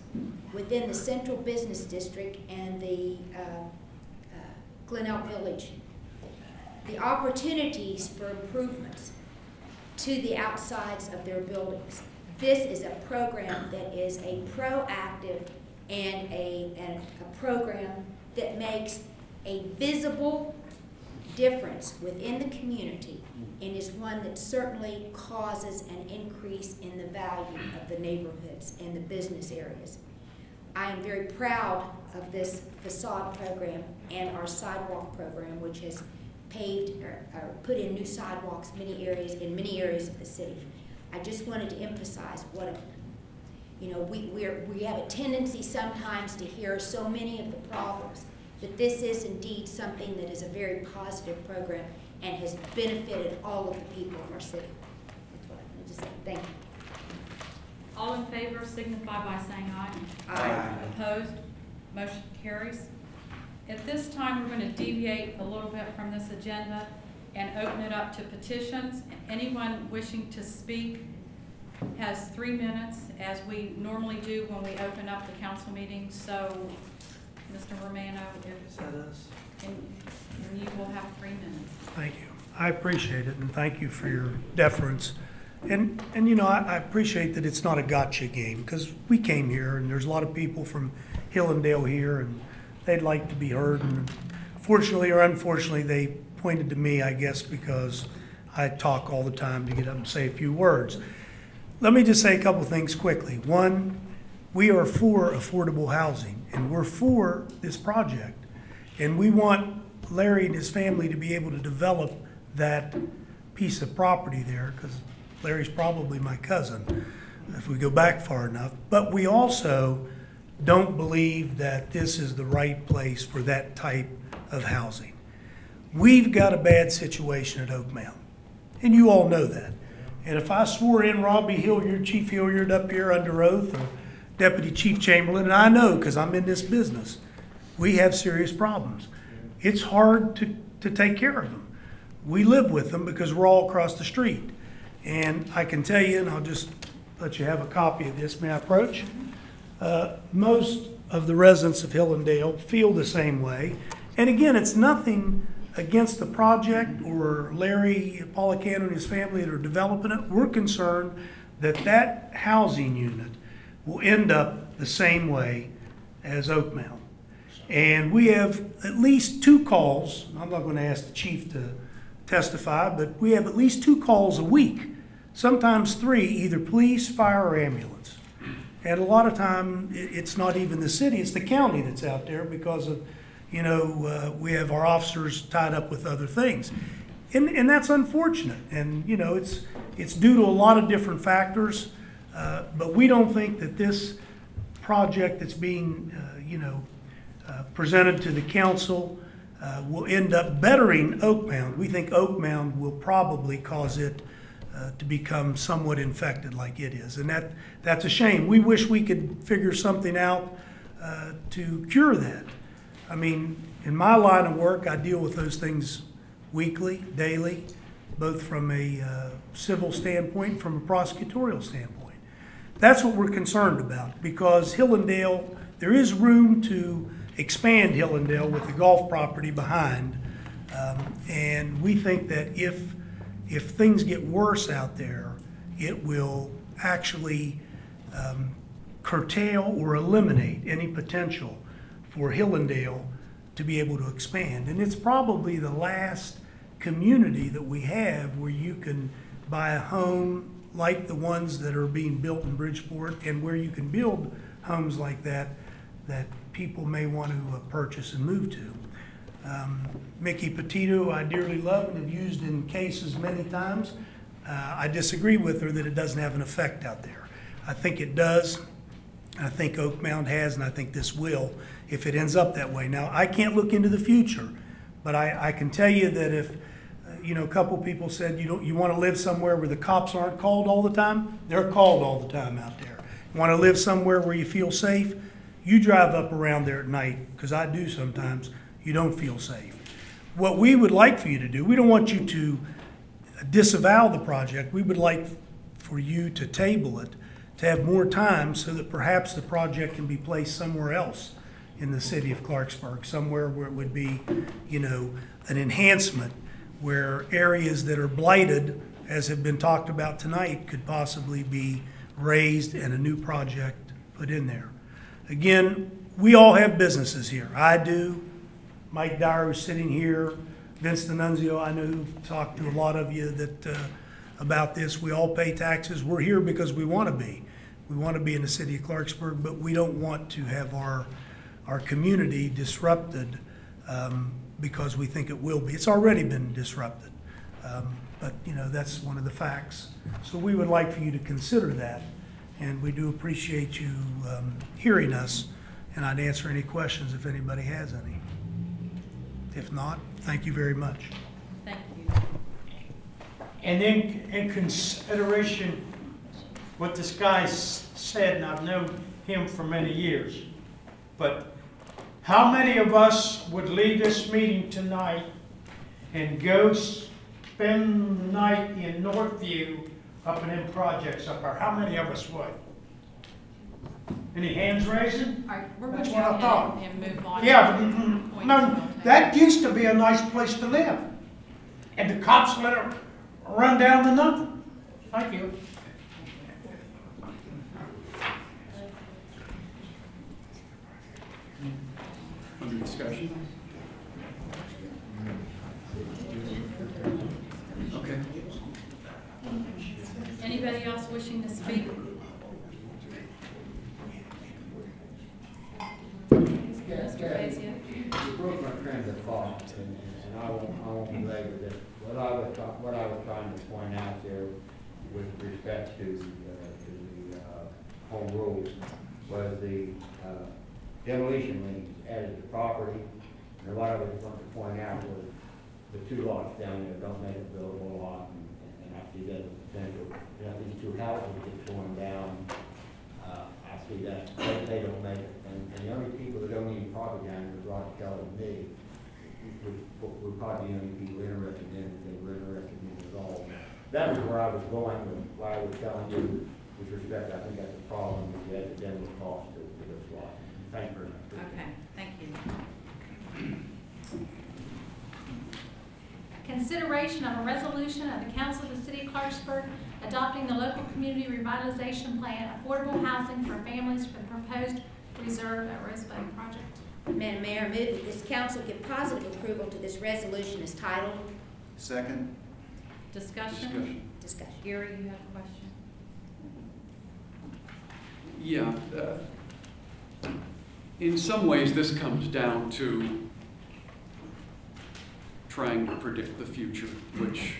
within the central business district and the Glenelg Village the opportunities for improvements to the outsides of their buildings. This is a program that is a proactive and a program that makes a visible difference within the community and is one that certainly causes an increase in the value of the neighborhoods and the business areas. I am very proud of this facade program and our sidewalk program, which has paved or put in new sidewalks in many areas of the city. I just wanted to emphasize what we have a tendency sometimes to hear so many of the problems, but this is indeed something that is a very positive program and has benefited all of the people of our city. That's what I wanted to say. Thank you. All in favor signify by saying aye. Aye. Opposed? Motion carries. At this time, we're going to deviate a little bit from this agenda and open it up to petitions. Anyone wishing to speak has 3 minutes, as we normally do when we open up the council meeting. So, Mr. Romano, and you will have 3 minutes. Thank you. I appreciate it, and thank you for your deference. And you know, I appreciate that it's not a gotcha game, because we came here, and there's a lot of people from Hillendale here, and they'd like to be heard. And fortunately or unfortunately, they pointed to me, I guess, because I talk all the time to get up and say a few words. Let me just say a couple things quickly. One, we are for affordable housing, and we're for this project. And we want Larry and his family to be able to develop that piece of property there, because Larry's probably my cousin, if we go back far enough. But we also don't believe that this is the right place for that type of housing. We've got a bad situation at Oak Mound, and you all know that. And if I swore in Robbie Hilliard, Chief Hilliard up here under oath, or Deputy Chief Chamberlain, and I know because I'm in this business, we have serious problems. It's hard to take care of them. We live with them because we're all across the street. And I can tell you, and I'll just let you have a copy of this. May I approach? Most of the residents of Hillendale feel the same way. And again, it's nothing against the project or Larry Policano and his family that are developing it. We're concerned that that housing unit will end up the same way as Oak Mound. And we have at least 2 calls. I'm not going to ask the chief to testify, but we have at least 2 calls a week, sometimes 3, either police, fire, or ambulance. And a lot of time, it's not even the city, it's the county that's out there because of, you know, we have our officers tied up with other things. And that's unfortunate. And, you know, it's due to a lot of different factors, but we don't think that this project that's being, presented to the council will end up bettering Oak Mound. We think Oak Mound will probably cause it to become somewhat infected like it is. And that's a shame. We wish we could figure something out to cure that. I mean, in my line of work, I deal with those things weekly, daily, both from a civil standpoint and from a prosecutorial standpoint. That's what we're concerned about, because Hillendale, there is room to expand Hillendale with the golf property behind. And we think that if things get worse out there, it will actually curtail or eliminate any potential for Hillendale to be able to expand. And it's probably the last community that we have where you can buy a home like the ones that are being built in Bridgeport, and where you can build homes like that people may want to purchase and move to. Mickey Petito, I dearly love and have used in cases many times. I disagree with her that it doesn't have an effect out there. I think it does. I think Oak Mound has, and I think this will, if it ends up that way. Now, I can't look into the future, but I can tell you that if, a couple people said, you want to live somewhere where the cops aren't called all the time? They're called all the time out there. You want to live somewhere where you feel safe? You drive up around there at night, because I do sometimes, you don't feel safe. What we would like for you to do, we don't want you to disavow the project. We would like for you to table it, to have more time so that perhaps the project can be placed somewhere else in the city of Clarksburg, somewhere where it would be, an enhancement, where areas that are blighted, as have been talked about tonight, could possibly be raised and a new project put in there. Again, we all have businesses here. I do. Mike Dyer, who's sitting here, Vince D'Annunzio, I know, talked to a lot of you that about this. We all pay taxes. We're here because we want to be. We want to be in the city of Clarksburg, but we don't want to have our community disrupted because we think it will be. It's already been disrupted. But, you know, that's one of the facts. So we would like for you to consider that. And we do appreciate you hearing us. And I'd answer any questions if anybody has any. If not, thank you very much. Thank you. And then in consideration what this guy said, and I've known him for many years, but how many of us would leave this meeting tonight and go spend the night in Northview up in them projects up there? How many of us would? Any hands raising? All right, we're going That's to what go I ahead thought. and move on. Yeah, to the points no, we'll take. that used to be a nice place to live. And the cops let it run down to nothing. Thank you. Under discussion? Okay. Anybody else wishing to speak? Mr. Fazio? You broke my train of thought, and I won't belabor this. What I was trying to point out there with respect to the home rules was the demolition liens added to property. And what I was wanting to point out was the two lots down there don't make a buildable lot, and I see that as potential. You know, these two houses get torn down. I see that they don't make it, and the only people that don't need property down there is Roger Kelly and me. Would probably the only people interested in it if they were interested in it at all. That was where I was going with what I was telling you with respect. I think that's a problem with the accidental cost to this lot. Thank you very much. Okay, thank you. Consideration of a resolution of the Council of the City of Clarksburg adopting the local community revitalization plan, affordable housing for families for the proposed reserve at Rosebud project. Madam Mayor, I move that this council give positive approval to this resolution as titled. Second. Discussion? Discussion. Gary, you have a question? Yeah. In some ways, this comes down to trying to predict the future, which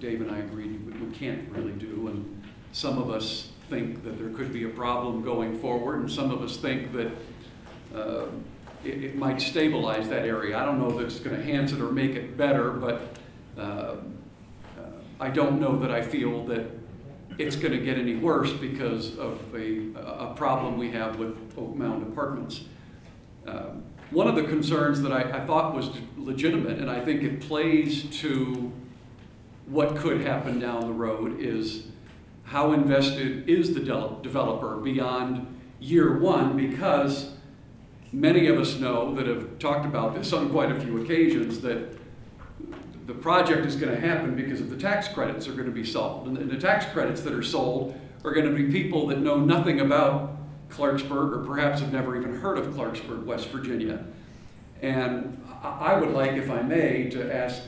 Dave and I agreed we can't really do. And some of us think that there could be a problem going forward, and some of us think that it might stabilize that area. I don't know if it's going to enhance it or make it better, but I don't know that I feel that it's going to get any worse because of a problem we have with Oak Mound Apartments. One of the concerns that I thought was legitimate, and I think it plays to what could happen down the road, is how invested is the developer beyond year one, because many of us know that have talked about this on quite a few occasions that the project is going to happen because of the tax credits are going to be sold. And the tax credits that are sold are going to be people that know nothing about Clarksburg or perhaps have never even heard of Clarksburg, West Virginia. And I would like, if I may, to ask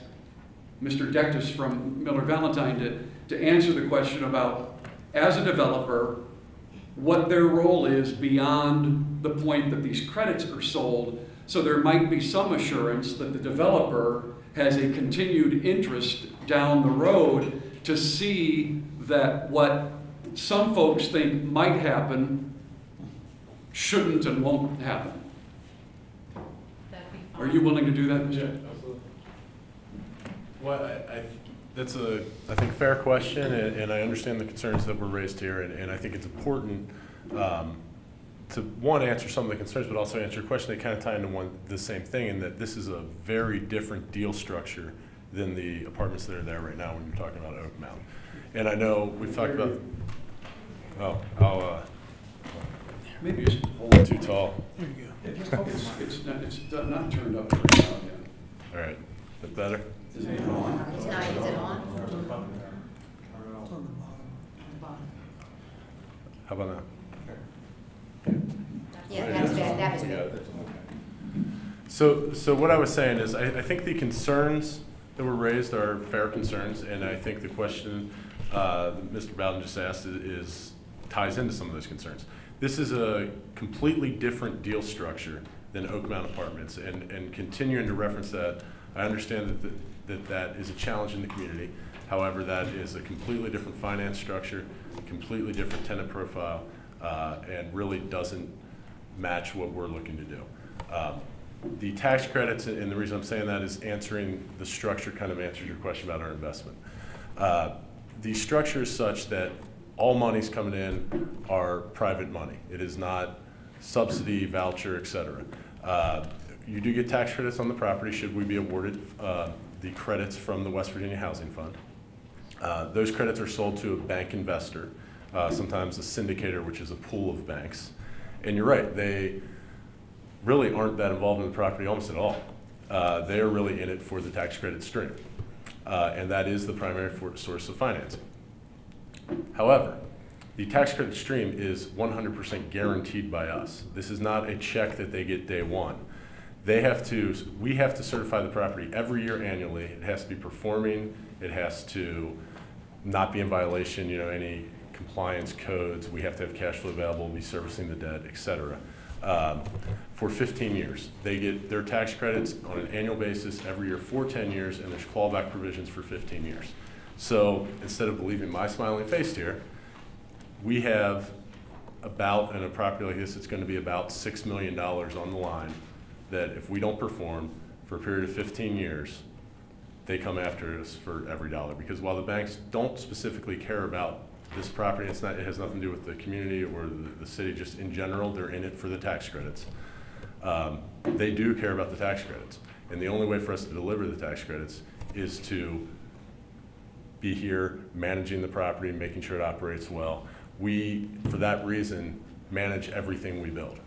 Mr. Dektis from Miller Valentine to answer the question about, as a developer, what their role is beyond the point that these credits are sold, so there might be some assurance that the developer has a continued interest down the road to see that what some folks think might happen shouldn't and won't happen. That'd be fine. Are you willing to do that, Mr.? Yeah, absolutely. Well, that's a, I think, fair question, and I understand the concerns that were raised here, and I think it's important to, one, answer some of the concerns, but also answer your question. They kind of tie into the same thing, in that this is a very different deal structure than the apartments that are there right now when you're talking about Oak Mound. And I know we've talked about, Maybe it's too tall. There you go. It's not turned up very loud yet. All right, that better? Is it on? Is it on? How about now? Yeah, that was good. So what I was saying is, I think the concerns that were raised are fair concerns, and I think the question that Mr. Bowden just asked is ties into some of those concerns. This is a completely different deal structure than Oakmount Apartments, and continuing to reference that, I understand that is a challenge in the community. However, that is a completely different finance structure, completely different tenant profile, and really doesn't match what we're looking to do. The tax credits, and the reason I'm saying that is answering the structure kind of answers your question about our investment. The structure is such that all monies coming in are private money. It is not subsidy, voucher, et cetera. You do get tax credits on the property should we be awarded the credits from the West Virginia Housing Fund. Those credits are sold to a bank investor, sometimes a syndicator, which is a pool of banks. And you're right, they really aren't that involved in the property almost at all. They're really in it for the tax credit stream. And that is the primary source of financing. However, the tax credit stream is 100% guaranteed by us. This is not a check that they get day one. We have to certify the property every year annually. It has to be performing. It has to not be in violation, any compliance codes. We have to have cash flow available, be servicing the debt, et cetera. For 15 years. They get their tax credits on an annual basis every year for 10 years, and there's clawback provisions for 15 years. So instead of believing my smiling face here, we have about, in a property like this, it's going to be about $6 million on the line that if we don't perform for a period of 15 years, they come after us for every dollar. Because while the banks don't specifically care about this property, it has nothing to do with the community or the city, just in general, they're in it for the tax credits. They do care about the tax credits. And the only way for us to deliver the tax credits is to be here managing the property, making sure it operates well. We, for that reason, manage everything we build.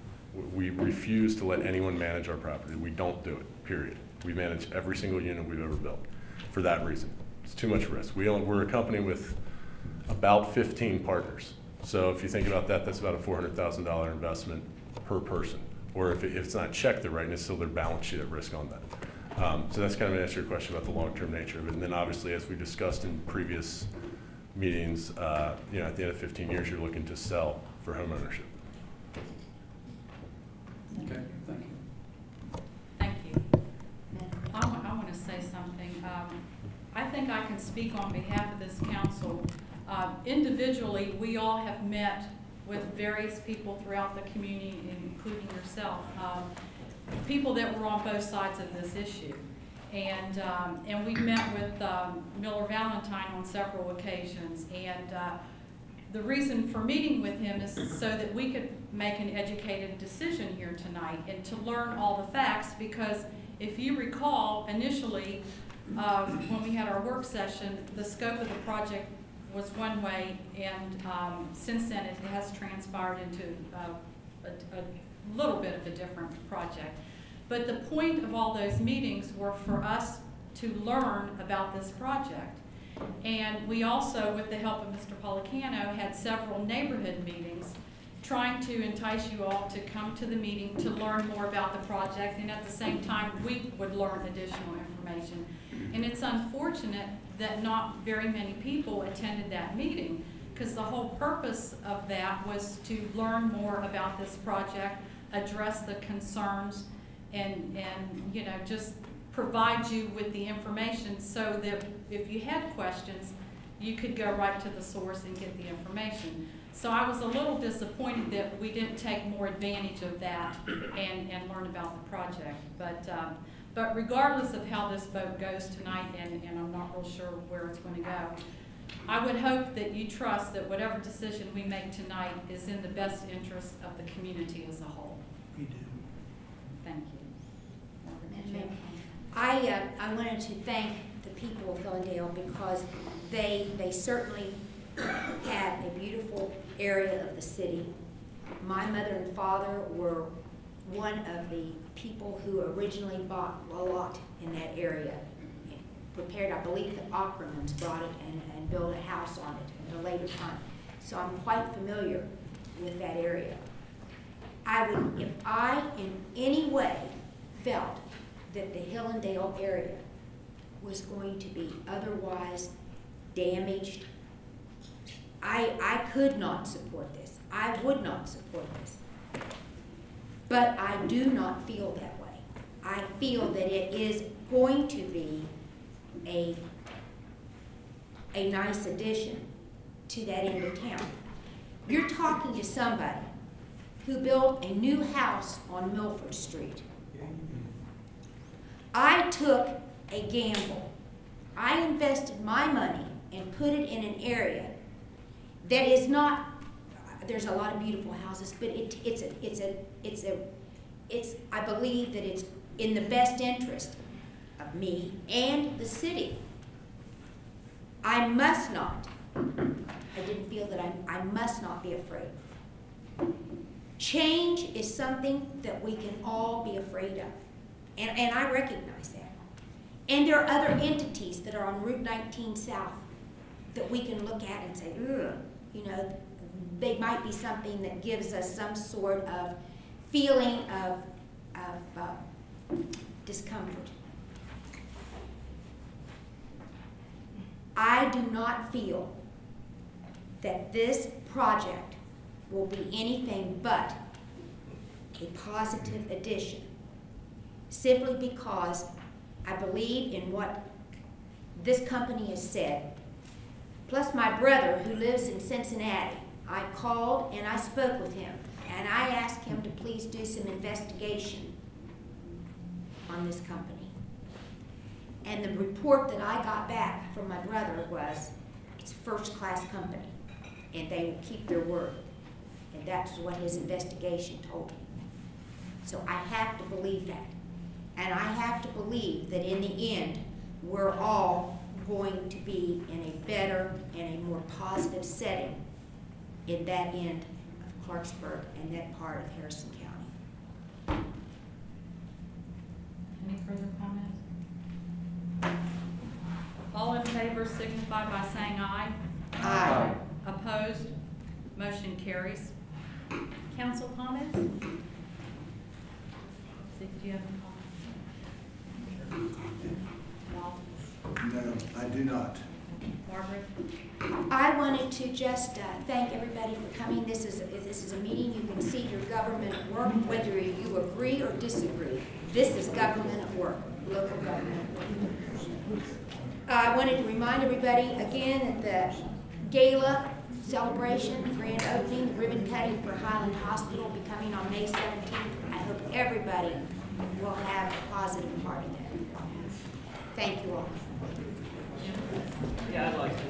We refuse to let anyone manage our property. We don't do it, period. We manage every single unit we've ever built for that reason. It's too much risk. We're a company with about 15 partners. So if you think about that, that's about a $400,000 investment per person. Or if it's not checked the right, and it's still their balance sheet at risk on that. So that's kind of an answer to your question about the long-term nature of it. And then obviously, as we discussed in previous meetings, at the end of 15 years, you're looking to sell for home ownership. Okay, thank you. Thank you. I want to say something. I think I can speak on behalf of this council. Individually, we all have met with various people throughout the community, including yourself, people that were on both sides of this issue. And we met with Miller Valentine on several occasions. And the reason for meeting with him is so that we could make an educated decision here tonight and to learn all the facts, because if you recall, initially, when we had our work session, the scope of the project was one way, and since then it has transpired into a little bit of a different project. But the point of all those meetings were for us to learn about this project. And we also, with the help of Mr. Policano, had several neighborhood meetings trying to entice you all to come to the meeting to learn more about the project, and at the same time we would learn additional information. And it's unfortunate that not very many people attended that meeting, because the whole purpose of that was to learn more about this project, address the concerns, and just provide you with the information so that if you had questions, you could go right to the source and get the information. So I was a little disappointed that we didn't take more advantage of that and learn about the project. But regardless of how this vote goes tonight, and I'm not real sure where it's going to go, I would hope that you trust that whatever decision we make tonight is in the best interest of the community as a whole. We do. Thank you. I wanted to thank the people of Hillendale because they certainly have a beautiful area of the city. My mother and father were one of the people who originally bought a lot in that area. Prepared, I believe the Ackermans brought it and built a house on it at a later time. So I'm quite familiar with that area. If I in any way felt that the Hillendale area was going to be otherwise damaged, I could not support this. I would not support this. But I do not feel that way. I feel that it is going to be a nice addition to that end of town. You're talking to somebody who built a new house on Milford Street. I took a gamble. I invested my money and put it in an area that is not, there's a lot of beautiful houses, but I believe that it's in the best interest of me and the city. I must not, I didn't feel that I must not be afraid. Change is something that we can all be afraid of, and I recognize that. And there are other entities that are on Route 19 South that we can look at and say, ugh, you know, they might be something that gives us some sort of feeling of discomfort. I do not feel that this project will be anything but a positive addition, simply because I believe in what this company has said. Plus my brother, who lives in Cincinnati, I called and I spoke with him, and I asked him to please do some investigation on this company. And the report that I got back from my brother was, it's a first-class company, and they will keep their word. And that's what his investigation told me. So I have to believe that. And I have to believe that in the end, we're all going to be in a better and a more positive setting in that end of Clarksburg and that part of Harrison County. Any further comments? All in favor signify by saying aye. Aye. Opposed? Motion carries. Council comments? Do you have any comments? No, I do not. Margaret? I wanted to just thank everybody for coming. This is a meeting you can see your government at work, whether you agree or disagree. This is government at work, local government at work. I wanted to remind everybody again that the gala celebration, grand opening, ribbon cutting for Highland Hospital will be coming on May 17th. I hope everybody will have a positive part of that. Thank you all. Yeah, I'd like to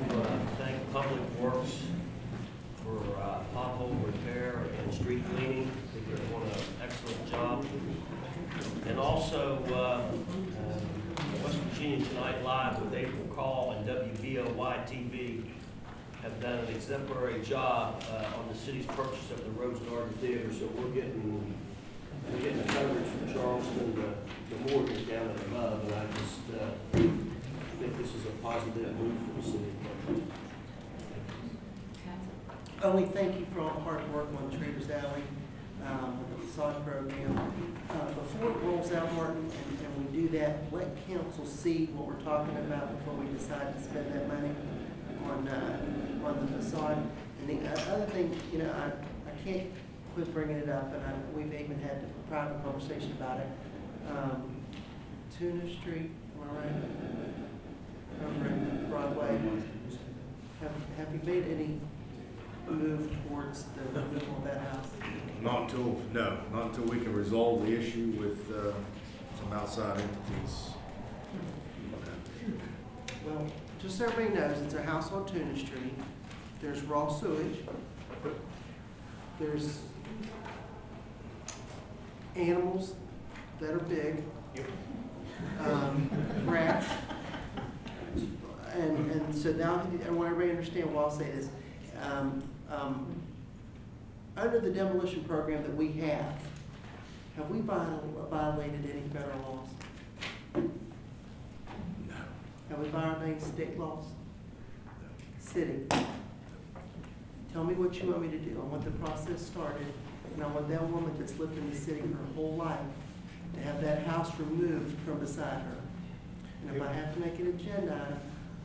thank Public Works for pothole repair and street cleaning. I think they're doing an excellent job. And also, West Virginia Tonight Live with April Call and WBOY TV have done an exemplary job on the city's purchase of the Rose Garden Theater. So we're getting the coverage from Charleston to Morgan down and above, and I just think this is a positive move for the city. Only thank you for all the hard work on Traders Alley with the facade program. Before it rolls out, Martin, and we do that, let council see what we're talking about before we decide to spend that money on the facade. And the other thing, you know, I can't quit bringing it up, and we've even had a private conversation about it. Tuna Street, am I right? Over in Broadway. Have you made any move towards the removal of that house? Not until we can resolve the issue with some outside entities. Well, just so everybody knows, it's a house on Tuna Street. There's raw sewage. There's animals that are big. Rats. And so now I want everybody to understand why I'll say this. Under the demolition program that we have we violated any federal laws? No. Have we violated state laws? City. Tell me what you want me to do. I want the process started, and I want that woman that's lived in the city her whole life to have that house removed from beside her. And if I have to make an agenda item,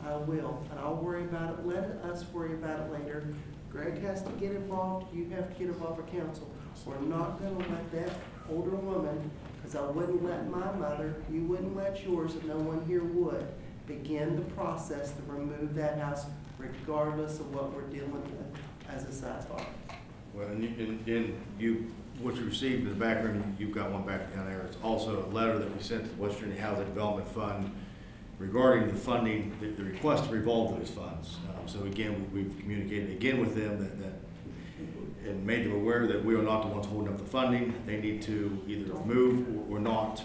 I will, and I'll worry about it, let us worry about it later. Greg has to get involved, you have to get involved with council. We're not gonna let that older woman, because I wouldn't let my mother, you wouldn't let yours, and no one here would, begin the process to remove that house regardless of what we're dealing with as a size farm. Well, and what you received in the background, you've got one back down there. It's also a letter that we sent to the West Virginia Housing Development Fund regarding the funding, the request to revolve those funds. So again, we've communicated again with them and made them aware that we are not the ones holding up the funding. They need to either move or not,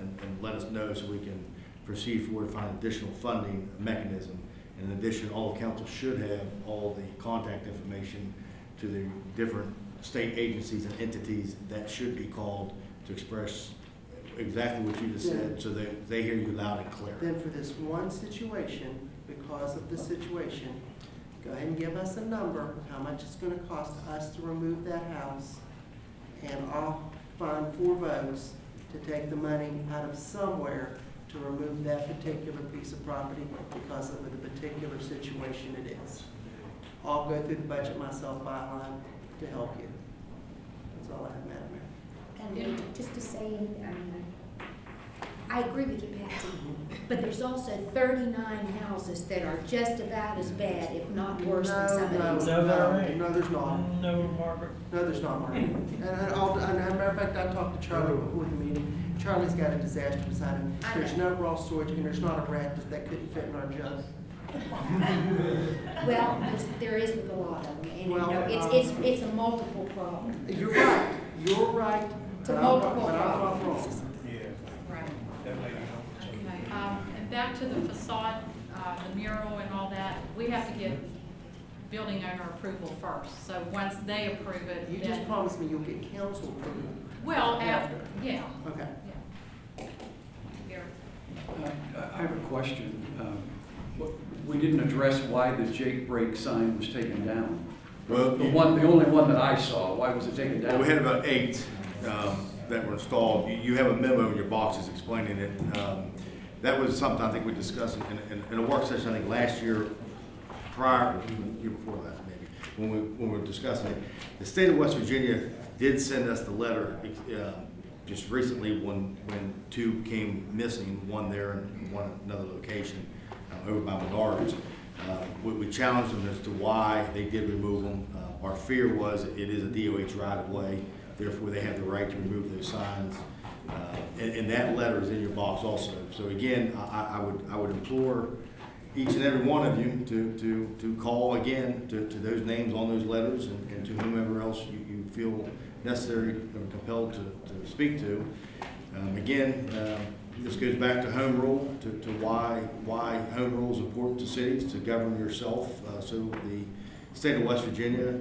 and let us know so we can proceed forward to find additional funding mechanism. In addition, all the council should have all the contact information to the different state agencies and entities that should be called to express exactly what you just said, so they hear you loud and clear. Then for this one situation, because of the situation, go ahead and give us a number, how much it's gonna cost us to remove that house, and I'll find 4 votes to take the money out of somewhere to remove that particular piece of property because of the particular situation it is. I'll go through the budget myself by line to help you. That's all I have, Madam Mayor. And just to say, I agree with you, Patsy, but there's also 39 houses that are just about as bad, if not worse than some of these. No, there's not. No, Margaret. No, there's not, Margaret. And as a matter of fact, I talked to Charlie before the meeting. Charlie's got a disaster beside him. There's no raw storage, and there's not a rat that couldn't fit in our jug. Well, there is with a lot of them, and Well, it's a multiple problem. You're right. You're right. It's a multiple but I'm not problem. wrong. Right. Okay, and back to the facade, the mural and all that, we have to get building owner approval first. So once they approve it, You then. just promised me you'll get council approval. Well, after, yeah. Okay. Gary. I have a question. We didn't address why the Jake Break sign was taken down. Well, The only one that I saw, why was it taken down? Well, we had about 8 that were installed. You have a memo in your boxes explaining it. That was something I think we discussed in a work session, I think last year, prior, year before last maybe, when we were discussing it. The state of West Virginia did send us the letter just recently when 2 came missing, one there and one at another location over by Menards. We challenged them as to why they did remove them. Our fear was it is a DOH right of way, therefore they have the right to remove those signs. And that letter is in your box also. So again, I would implore each and every one of you to call again to those names on those letters and to whomever else you feel necessary or compelled to speak to. Again, this goes back to home rule, to why home rule is important to cities, to govern yourself. So the state of West Virginia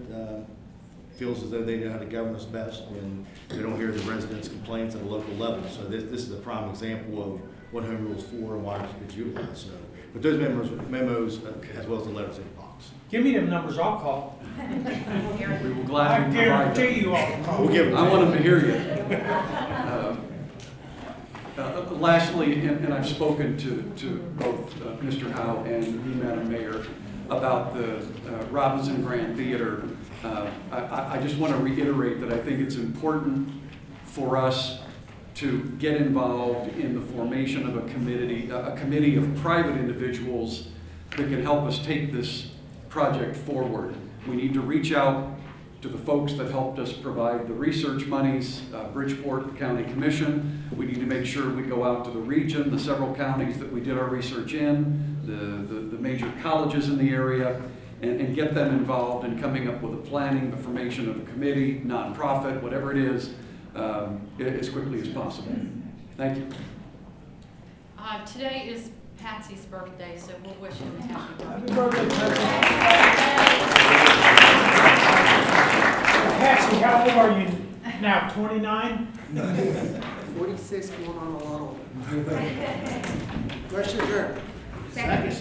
feels as though they know how to govern us best when they don't hear the residents' complaints at a local level. So this is a prime example of what home rule is for and why it's utilized. So, but those memos as well as the letters in the box. Give me them numbers, I'll call. We will gladly I provide guarantee them. you I'll call. We'll give them I want them to hear you. Lastly, and I've spoken to both Mr. Howe and you, Madam Mayor, about the Robinson Grand Theater. I just want to reiterate that I think it's important for us to get involved in the formation of a committee of private individuals that can help us take this project forward. We need to reach out to the folks that helped us provide the research monies, Bridgeport County Commission. We need to make sure we go out to the region, the several counties that we did our research in, the major colleges in the area, and get them involved in coming up with a planning, the formation of a committee, nonprofit, whatever it is, as quickly as possible. Thank you. Today is Patsy's birthday, so we'll wish him a happy birthday. Patsy, how old are you now, 29? 46 going on a lot older. Question adjourned. Second.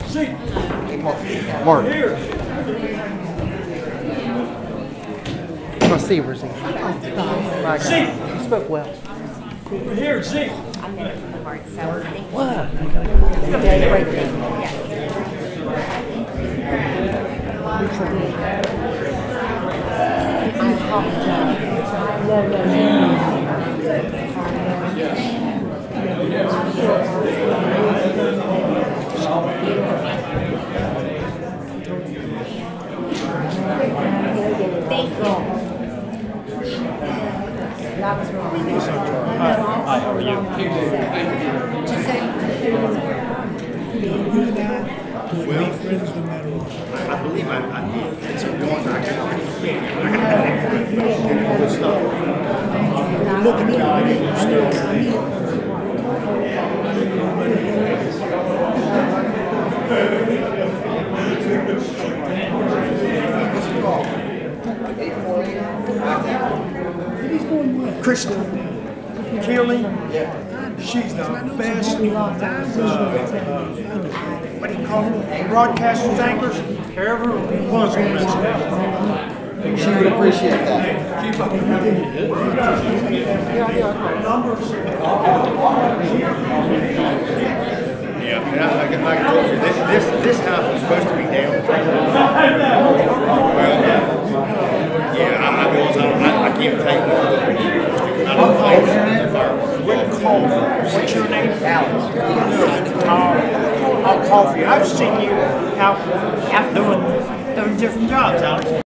Seat. Mark. Here. Let's see where's he. Seat. spoke well. Here, see. I meant it from the heart, so thank you. What? It's gonna be a great thing. Thank you. That was wrong. Hi, how are you? Well, I believe I did. It's a one I can looking at it. Kristen Keeley, she's the best, what do you call them, broadcasters, anchors, ever was on this. She would appreciate that. Keep up. Yeah, and like I told you, this house was supposed to be down. Well, yeah, I can't take it. What's your name? Alex. I'll call for you. I've seen you out doing different jobs, Alex.